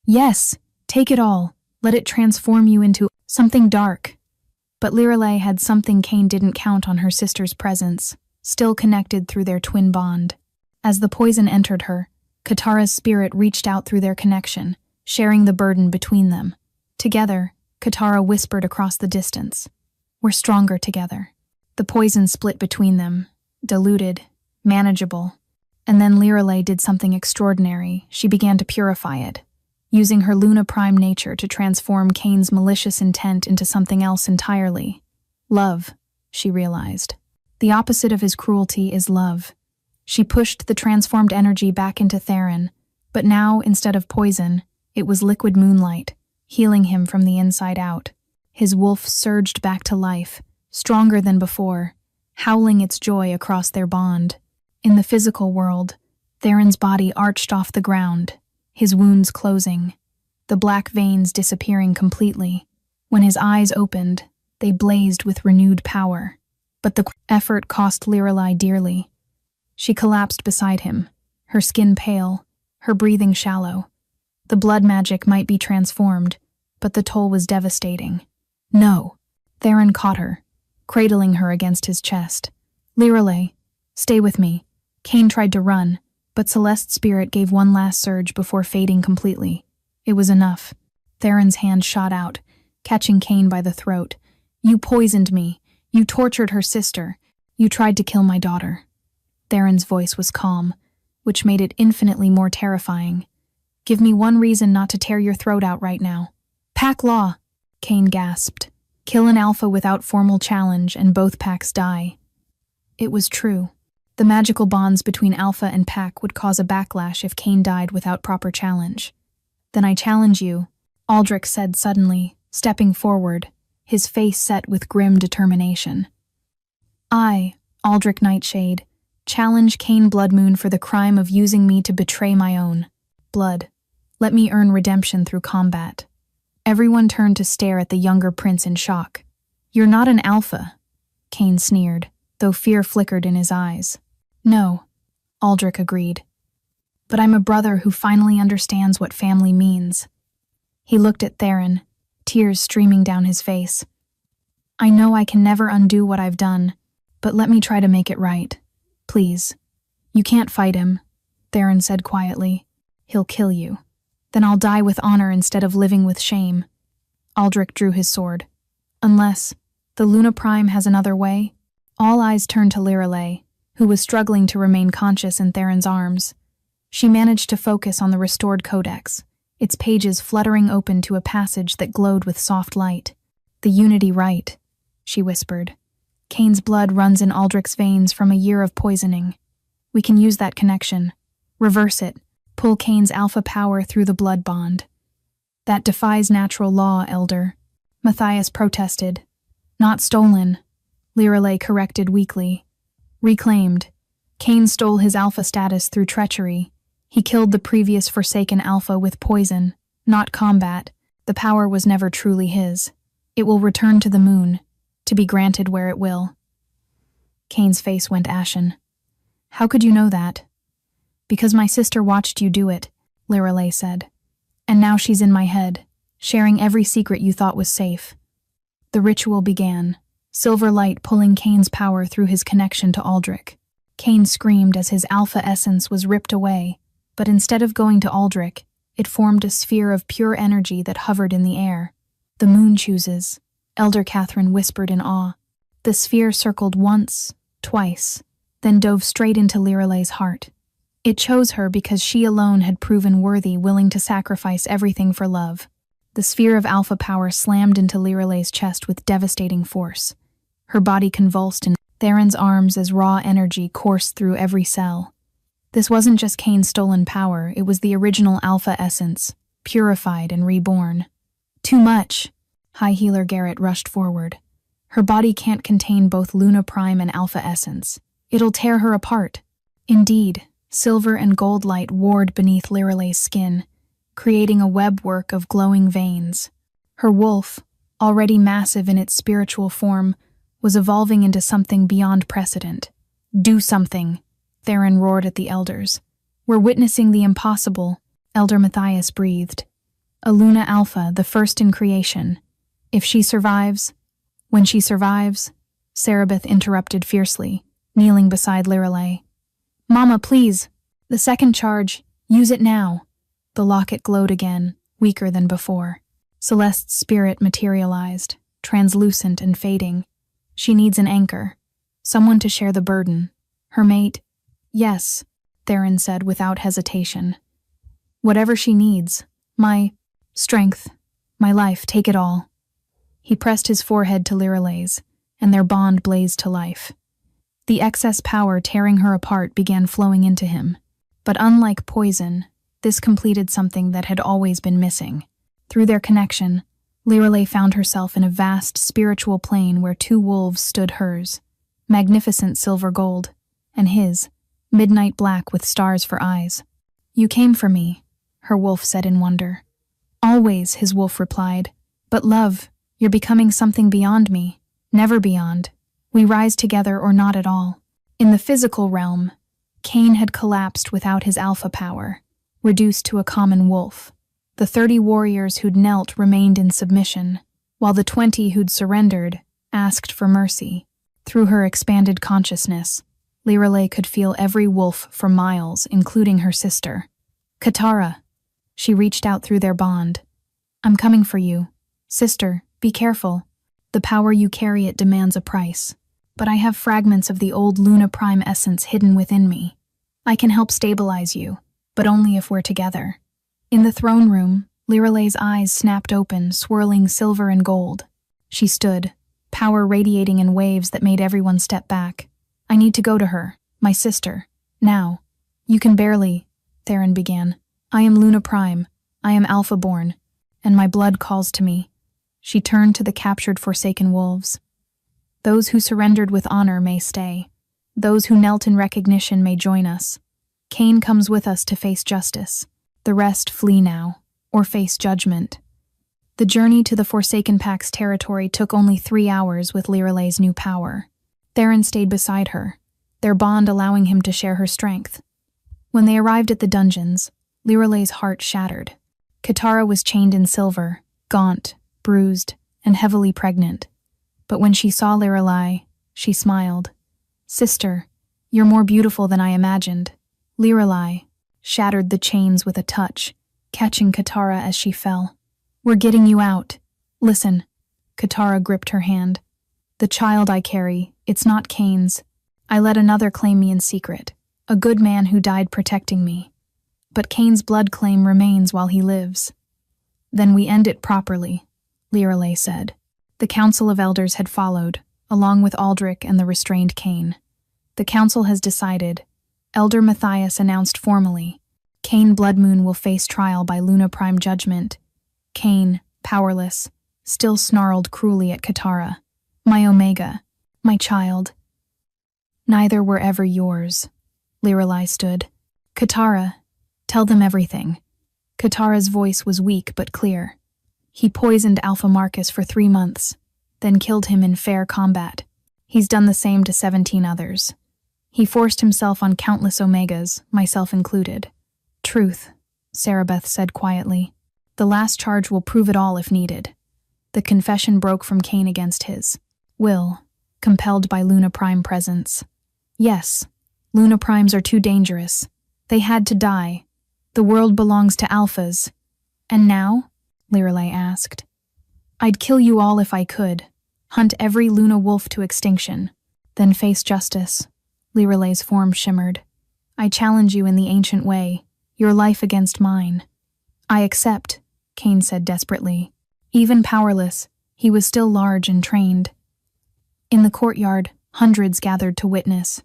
"Yes, take it all. Let it transform you into something dark." But Lirelei had something Cain didn't count on: her sister's presence, still connected through their twin bond. As the poison entered her, Katara's spirit reached out through their connection, sharing the burden between them. Together, Katara whispered across the distance, "We're stronger together." The poison split between them, diluted, manageable. And then Lirelei did something extraordinary. She began to purify it, using her Luna Prime nature to transform Cain's malicious intent into something else entirely. Love, she realized. The opposite of his cruelty is love. She pushed the transformed energy back into Theron, but now, instead of poison, it was liquid moonlight, healing him from the inside out. His wolf surged back to life, stronger than before, howling its joy across their bond. In the physical world, Theron's body arched off the ground, his wounds closing, the black veins disappearing completely. When his eyes opened, they blazed with renewed power. But the effort cost Lirelai dearly. She collapsed beside him, her skin pale, her breathing shallow. The blood magic might be transformed, but the toll was devastating. No. Theron caught her, cradling her against his chest. Lirelai, stay with me. Cain tried to run, but Celeste's spirit gave one last surge before fading completely. It was enough. Theron's hand shot out, catching Cain by the throat. You poisoned me. You tortured her sister. You tried to kill my daughter. Theron's voice was calm, which made it infinitely more terrifying. Give me one reason not to tear your throat out right now. Pack law, Cain gasped. Kill an alpha without formal challenge and both packs die. It was true. The magical bonds between alpha and pack would cause a backlash if Cain died without proper challenge. Then I challenge you, Aldrich said suddenly, stepping forward, his face set with grim determination. I, Aldrich Nightshade, challenge Cain Bloodmoon for the crime of using me to betray my own blood. Let me earn redemption through combat. Everyone turned to stare at the younger prince in shock. You're not an alpha, Cain sneered, though fear flickered in his eyes. No, Aldrich agreed. But I'm a brother who finally understands what family means. He looked at Theron, tears streaming down his face. I know I can never undo what I've done, but let me try to make it right. Please. You can't fight him, Theron said quietly. He'll kill you. Then I'll die with honor instead of living with shame. Aldrich drew his sword. Unless the Luna Prime has another way? All eyes turned to Lirelai, who was struggling to remain conscious in Theron's arms. She managed to focus on the restored codex, its pages fluttering open to a passage that glowed with soft light. The Unity Rite, she whispered. Cain's blood runs in Aldrich's veins from a year of poisoning. We can use that connection. Reverse it. Pull Cain's alpha power through the blood bond. That defies natural law, Elder. Matthias protested. Not stolen, Lirelai corrected weakly. Reclaimed. Cain stole his alpha status through treachery. He killed the previous Forsaken Alpha with poison, not combat. The power was never truly his. It will return to the moon, to be granted where it will. Cain's face went ashen. How could you know that? Because my sister watched you do it, Lirelai said. And now she's in my head, sharing every secret you thought was safe. The ritual began, silver light pulling Cain's power through his connection to Aldrich. Cain screamed as his alpha essence was ripped away, but instead of going to Aldrich, it formed a sphere of pure energy that hovered in the air. The moon chooses, Elder Catherine whispered in awe. The sphere circled once, twice, then dove straight into Lirelai's heart. It chose her because she alone had proven worthy, willing to sacrifice everything for love. The sphere of alpha power slammed into Lirelai's chest with devastating force. Her body convulsed in Theron's arms as raw energy coursed through every cell. This wasn't just Cain's stolen power, it was the original alpha essence, purified and reborn. Too much! High Healer Garrett rushed forward. Her body can't contain both Luna Prime and alpha essence. It'll tear her apart. Indeed, silver and gold light warred beneath Lirelai's skin, creating a webwork of glowing veins. Her wolf, already massive in its spiritual form, was evolving into something beyond precedent. Do something, Theron roared at the elders. We're witnessing the impossible, Elder Matthias breathed. A Luna Alpha, the first in creation. If she survives, when she survives, Cerebeth interrupted fiercely, kneeling beside Lirelai. Mama, please! The second charge, use it now. The locket glowed again, weaker than before. Celeste's spirit materialized, translucent and fading. She needs an anchor, someone to share the burden. Her mate? Yes, Theron said without hesitation. Whatever she needs. My strength, my life, take it all. He pressed his forehead to Lirelai's, and their bond blazed to life. The excess power tearing her apart began flowing into him. But unlike poison, this completed something that had always been missing. Through their connection, Lirelai found herself in a vast spiritual plane where two wolves stood hers, magnificent silver gold, and his, midnight black with stars for eyes. You came for me, her wolf said in wonder. Always, his wolf replied. But love, you're becoming something beyond me, never beyond. We rise together or not at all. In the physical realm, Cain had collapsed without his alpha power, reduced to a common wolf. The 30 warriors who'd knelt remained in submission, while the 20 who'd surrendered asked for mercy. Through her expanded consciousness, Lirelei could feel every wolf for miles, including her sister. Katara. She reached out through their bond. I'm coming for you. Sister, be careful. The power you carry, it demands a price. But I have fragments of the old Luna Prime essence hidden within me. I can help stabilize you, but only if we're together. In the throne room, Lirelei's eyes snapped open, swirling silver and gold. She stood, power radiating in waves that made everyone step back. I need to go to her, my sister. Now. You can barely, Theron began. I am Luna Prime. I am Alpha-born, and my blood calls to me. She turned to the captured Forsaken wolves. Those who surrendered with honor may stay. Those who knelt in recognition may join us. Cain comes with us to face justice. The rest flee now, or face judgment. The journey to the Forsaken Pack's territory took only 3 hours with Lirelei's new power. Theron stayed beside her, their bond allowing him to share her strength. When they arrived at the dungeons, Lirelei's heart shattered. Katara was chained in silver, gaunt, bruised, and heavily pregnant. But when she saw Lirelei, she smiled. Sister, you're more beautiful than I imagined. Lirelei shattered the chains with a touch, catching Katara as she fell. We're getting you out. Listen. Katara gripped her hand. The child I carry, it's not Cain's. I let another claim me in secret, a good man who died protecting me. But Cain's blood claim remains while he lives. Then we end it properly, Lirelei said. The Council of Elders had followed, along with Aldrich and the restrained Cain. The council has decided. Elder Matthias announced formally. Cain Bloodmoon will face trial by Luna Prime judgment. Cain, powerless, still snarled cruelly at Katara. My Omega, my child. Neither were ever yours. Lirelei stood. Katara, tell them everything. Katara's voice was weak but clear. He poisoned Alpha Marcus for 3 months, then killed him in fair combat. He's done the same to 17 others. He forced himself on countless Omegas, myself included. Truth, Sarabeth said quietly. The last charge will prove it all if needed. The confession broke from Cain against his will, compelled by Luna Prime presence. Yes, Luna Primes are too dangerous. They had to die. The world belongs to Alphas. And now? Lirelei asked. I'd kill you all if I could. Hunt every Luna wolf to extinction. Then face justice. Lirelei's form shimmered. I challenge you in the ancient way. Your life against mine. I accept, Cain said desperately. Even powerless, he was still large and trained. In the courtyard, hundreds gathered to witness.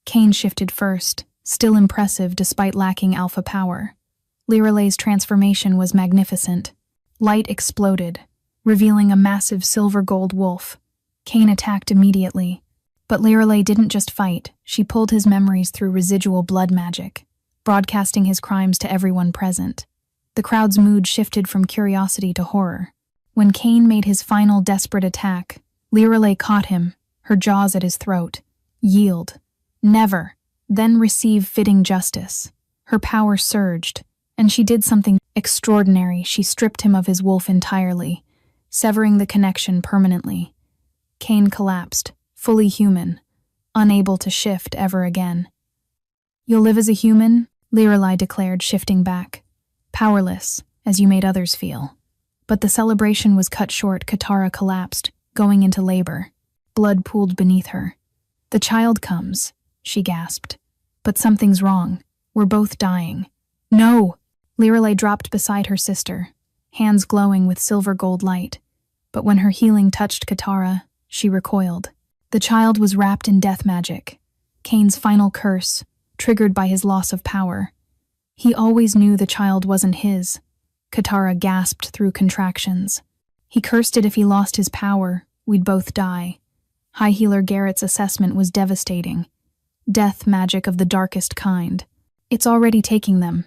Cain shifted first, still impressive despite lacking alpha power. Lirelei's transformation was magnificent. Light exploded, revealing a massive silver-gold wolf. Cain attacked immediately. But Lirelei didn't just fight, she pulled his memories through residual blood magic, broadcasting his crimes to everyone present. The crowd's mood shifted from curiosity to horror. When Cain made his final desperate attack, Lirelei caught him, her jaws at his throat. Yield. Never. Then receive fitting justice. Her power surged, and she did something extraordinary. She stripped him of his wolf entirely, severing the connection permanently. Cain collapsed, fully human, unable to shift ever again. You'll live as a human, Lirelei declared, shifting back. Powerless, as you made others feel. But the celebration was cut short. Katara collapsed, going into labor. Blood pooled beneath her. The child comes, she gasped. But something's wrong. We're both dying. No! Lirelei dropped beside her sister, hands glowing with silver-gold light. But when her healing touched Katara, she recoiled. The child was wrapped in death magic. Cain's final curse, triggered by his loss of power. He always knew the child wasn't his. Katara gasped through contractions. He cursed it if he lost his power, we'd both die. High Healer Garrett's assessment was devastating. Death magic of the darkest kind. It's already taking them.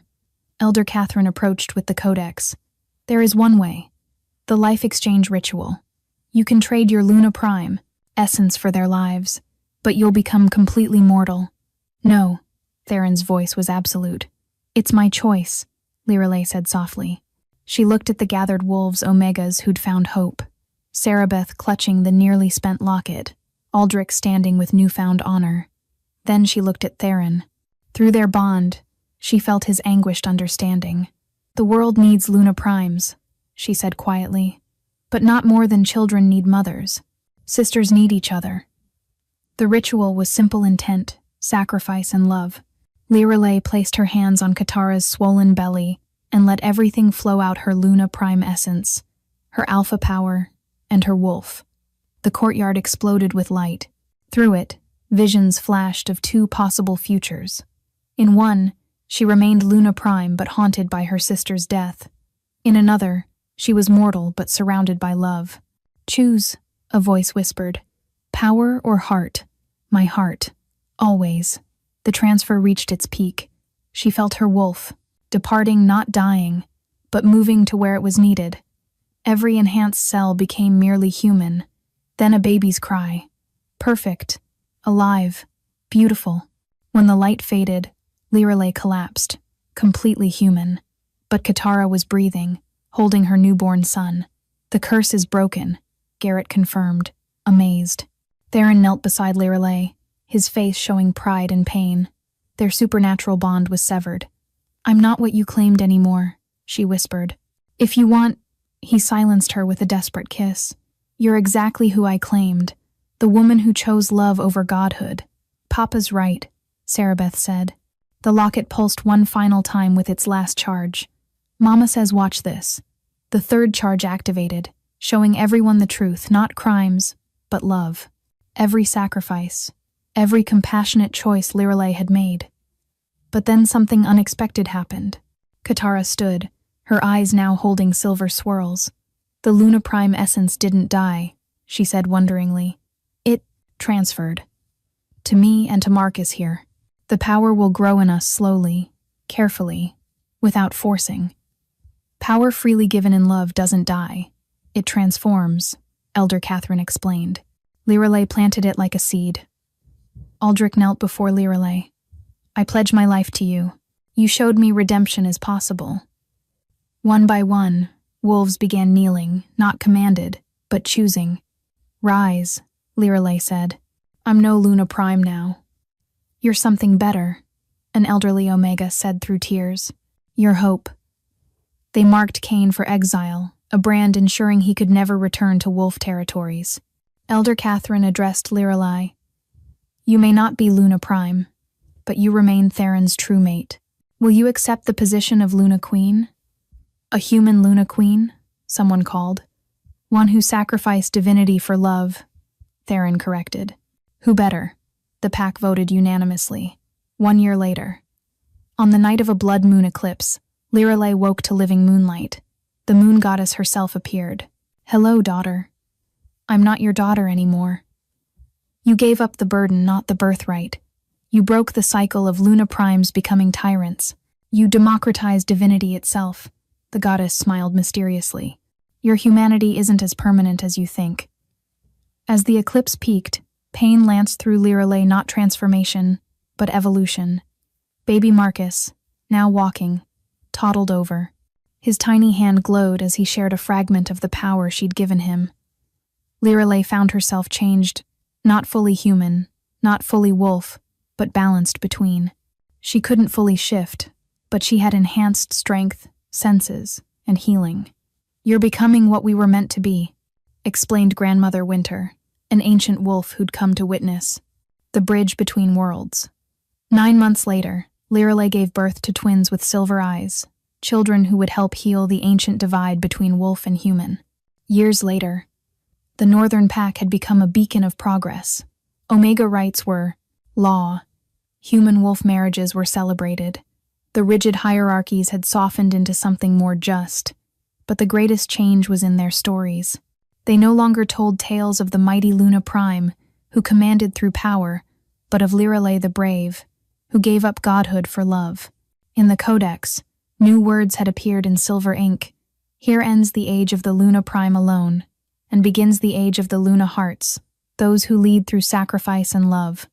Elder Catherine approached with the codex. There is one way. The life exchange ritual. You can trade your Luna Prime, essence for their lives, but you'll become completely mortal. No, Theron's voice was absolute. It's my choice, Lirelei said softly. She looked at the gathered wolves Omegas who'd found hope. Sarabeth clutching the nearly spent locket, Aldrich standing with newfound honor. Then she looked at Theron. Through their bond, she felt his anguished understanding. The world needs Luna Primes, she said quietly, but not more than children need mothers. Sisters need each other. The ritual was simple intent, sacrifice, and love. Lirelei placed her hands on Katara's swollen belly and let everything flow out her Luna Prime essence, her alpha power, and her wolf. The courtyard exploded with light. Through it, visions flashed of two possible futures. In one, she remained Luna Prime but haunted by her sister's death. In another, she was mortal but surrounded by love. Choose, a voice whispered. Power or heart? My heart. Always. The transfer reached its peak. She felt her wolf, departing not dying, but moving to where it was needed. Every enhanced cell became merely human. Then a baby's cry. Perfect. Alive. Beautiful. When the light faded, Lirelei collapsed, completely human. But Katara was breathing, holding her newborn son. The curse is broken, Garrett confirmed, amazed. Theron knelt beside Lirelei, his face showing pride and pain. Their supernatural bond was severed. I'm not what you claimed anymore, she whispered. If you want... He silenced her with a desperate kiss. You're exactly who I claimed, the woman who chose love over godhood. Papa's right, Sarabeth said. The locket pulsed one final time with its last charge. Mama says watch this. The third charge activated, showing everyone the truth, not crimes, but love. Every sacrifice, every compassionate choice Lirelei had made. But then something unexpected happened. Katara stood, her eyes now holding silver swirls. The Luna Prime essence didn't die, she said wonderingly. It transferred. To me and to Marcus here. The power will grow in us slowly, carefully, without forcing. Power freely given in love doesn't die. It transforms, Elder Catherine explained. Lirelei planted it like a seed. Aldrich knelt before Lirelei. I pledge my life to you. You showed me redemption is possible. One by one, wolves began kneeling, not commanded, but choosing. Rise, Lirelei said. I'm no Luna Prime now. You're something better, an elderly Omega said through tears. Your hope. They marked Cain for exile, a brand ensuring he could never return to wolf territories. Elder Catherine addressed Lirelei. You may not be Luna Prime, but you remain Theron's true mate. Will you accept the position of Luna Queen? A human Luna Queen, someone called. One who sacrificed divinity for love, Theron corrected. Who better? The pack voted unanimously. 1 year later. On the night of a blood moon eclipse, Lirelei woke to living moonlight. The moon goddess herself appeared. Hello, daughter. I'm not your daughter anymore. You gave up the burden, not the birthright. You broke the cycle of Luna Primes becoming tyrants. You democratized divinity itself. The goddess smiled mysteriously. Your humanity isn't as permanent as you think. As the eclipse peaked, pain lanced through Lirelei, not transformation, but evolution. Baby Marcus, now walking, toddled over. His tiny hand glowed as he shared a fragment of the power she'd given him. Lirelei found herself changed, not fully human, not fully wolf, but balanced between. She couldn't fully shift, but she had enhanced strength, senses, and healing. You're becoming what we were meant to be, explained Grandmother Winter, an ancient wolf who'd come to witness the bridge between worlds. 9 months later, Lirelei gave birth to twins with silver eyes, children who would help heal the ancient divide between wolf and human. Years later, the Northern Pack had become a beacon of progress. Omega rights were law. Human-wolf marriages were celebrated. The rigid hierarchies had softened into something more just. But the greatest change was in their stories. They no longer told tales of the mighty Luna Prime, who commanded through power, but of Lirelei the Brave, who gave up godhood for love. In the Codex, new words had appeared in silver ink. Here ends the age of the Luna Prime alone, and begins the age of the Luna Hearts, those who lead through sacrifice and love.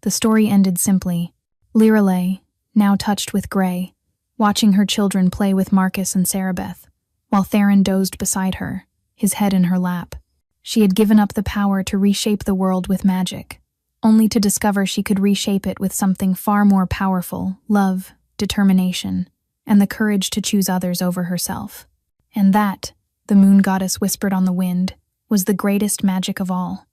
The story ended simply. Lyra lay, now touched with gray, watching her children play with Marcus and Sarabeth, while Theron dozed beside her, his head in her lap. She had given up the power to reshape the world with magic, only to discover she could reshape it with something far more powerful: love, determination, and the courage to choose others over herself. And that, the moon goddess whispered on the wind, was the greatest magic of all.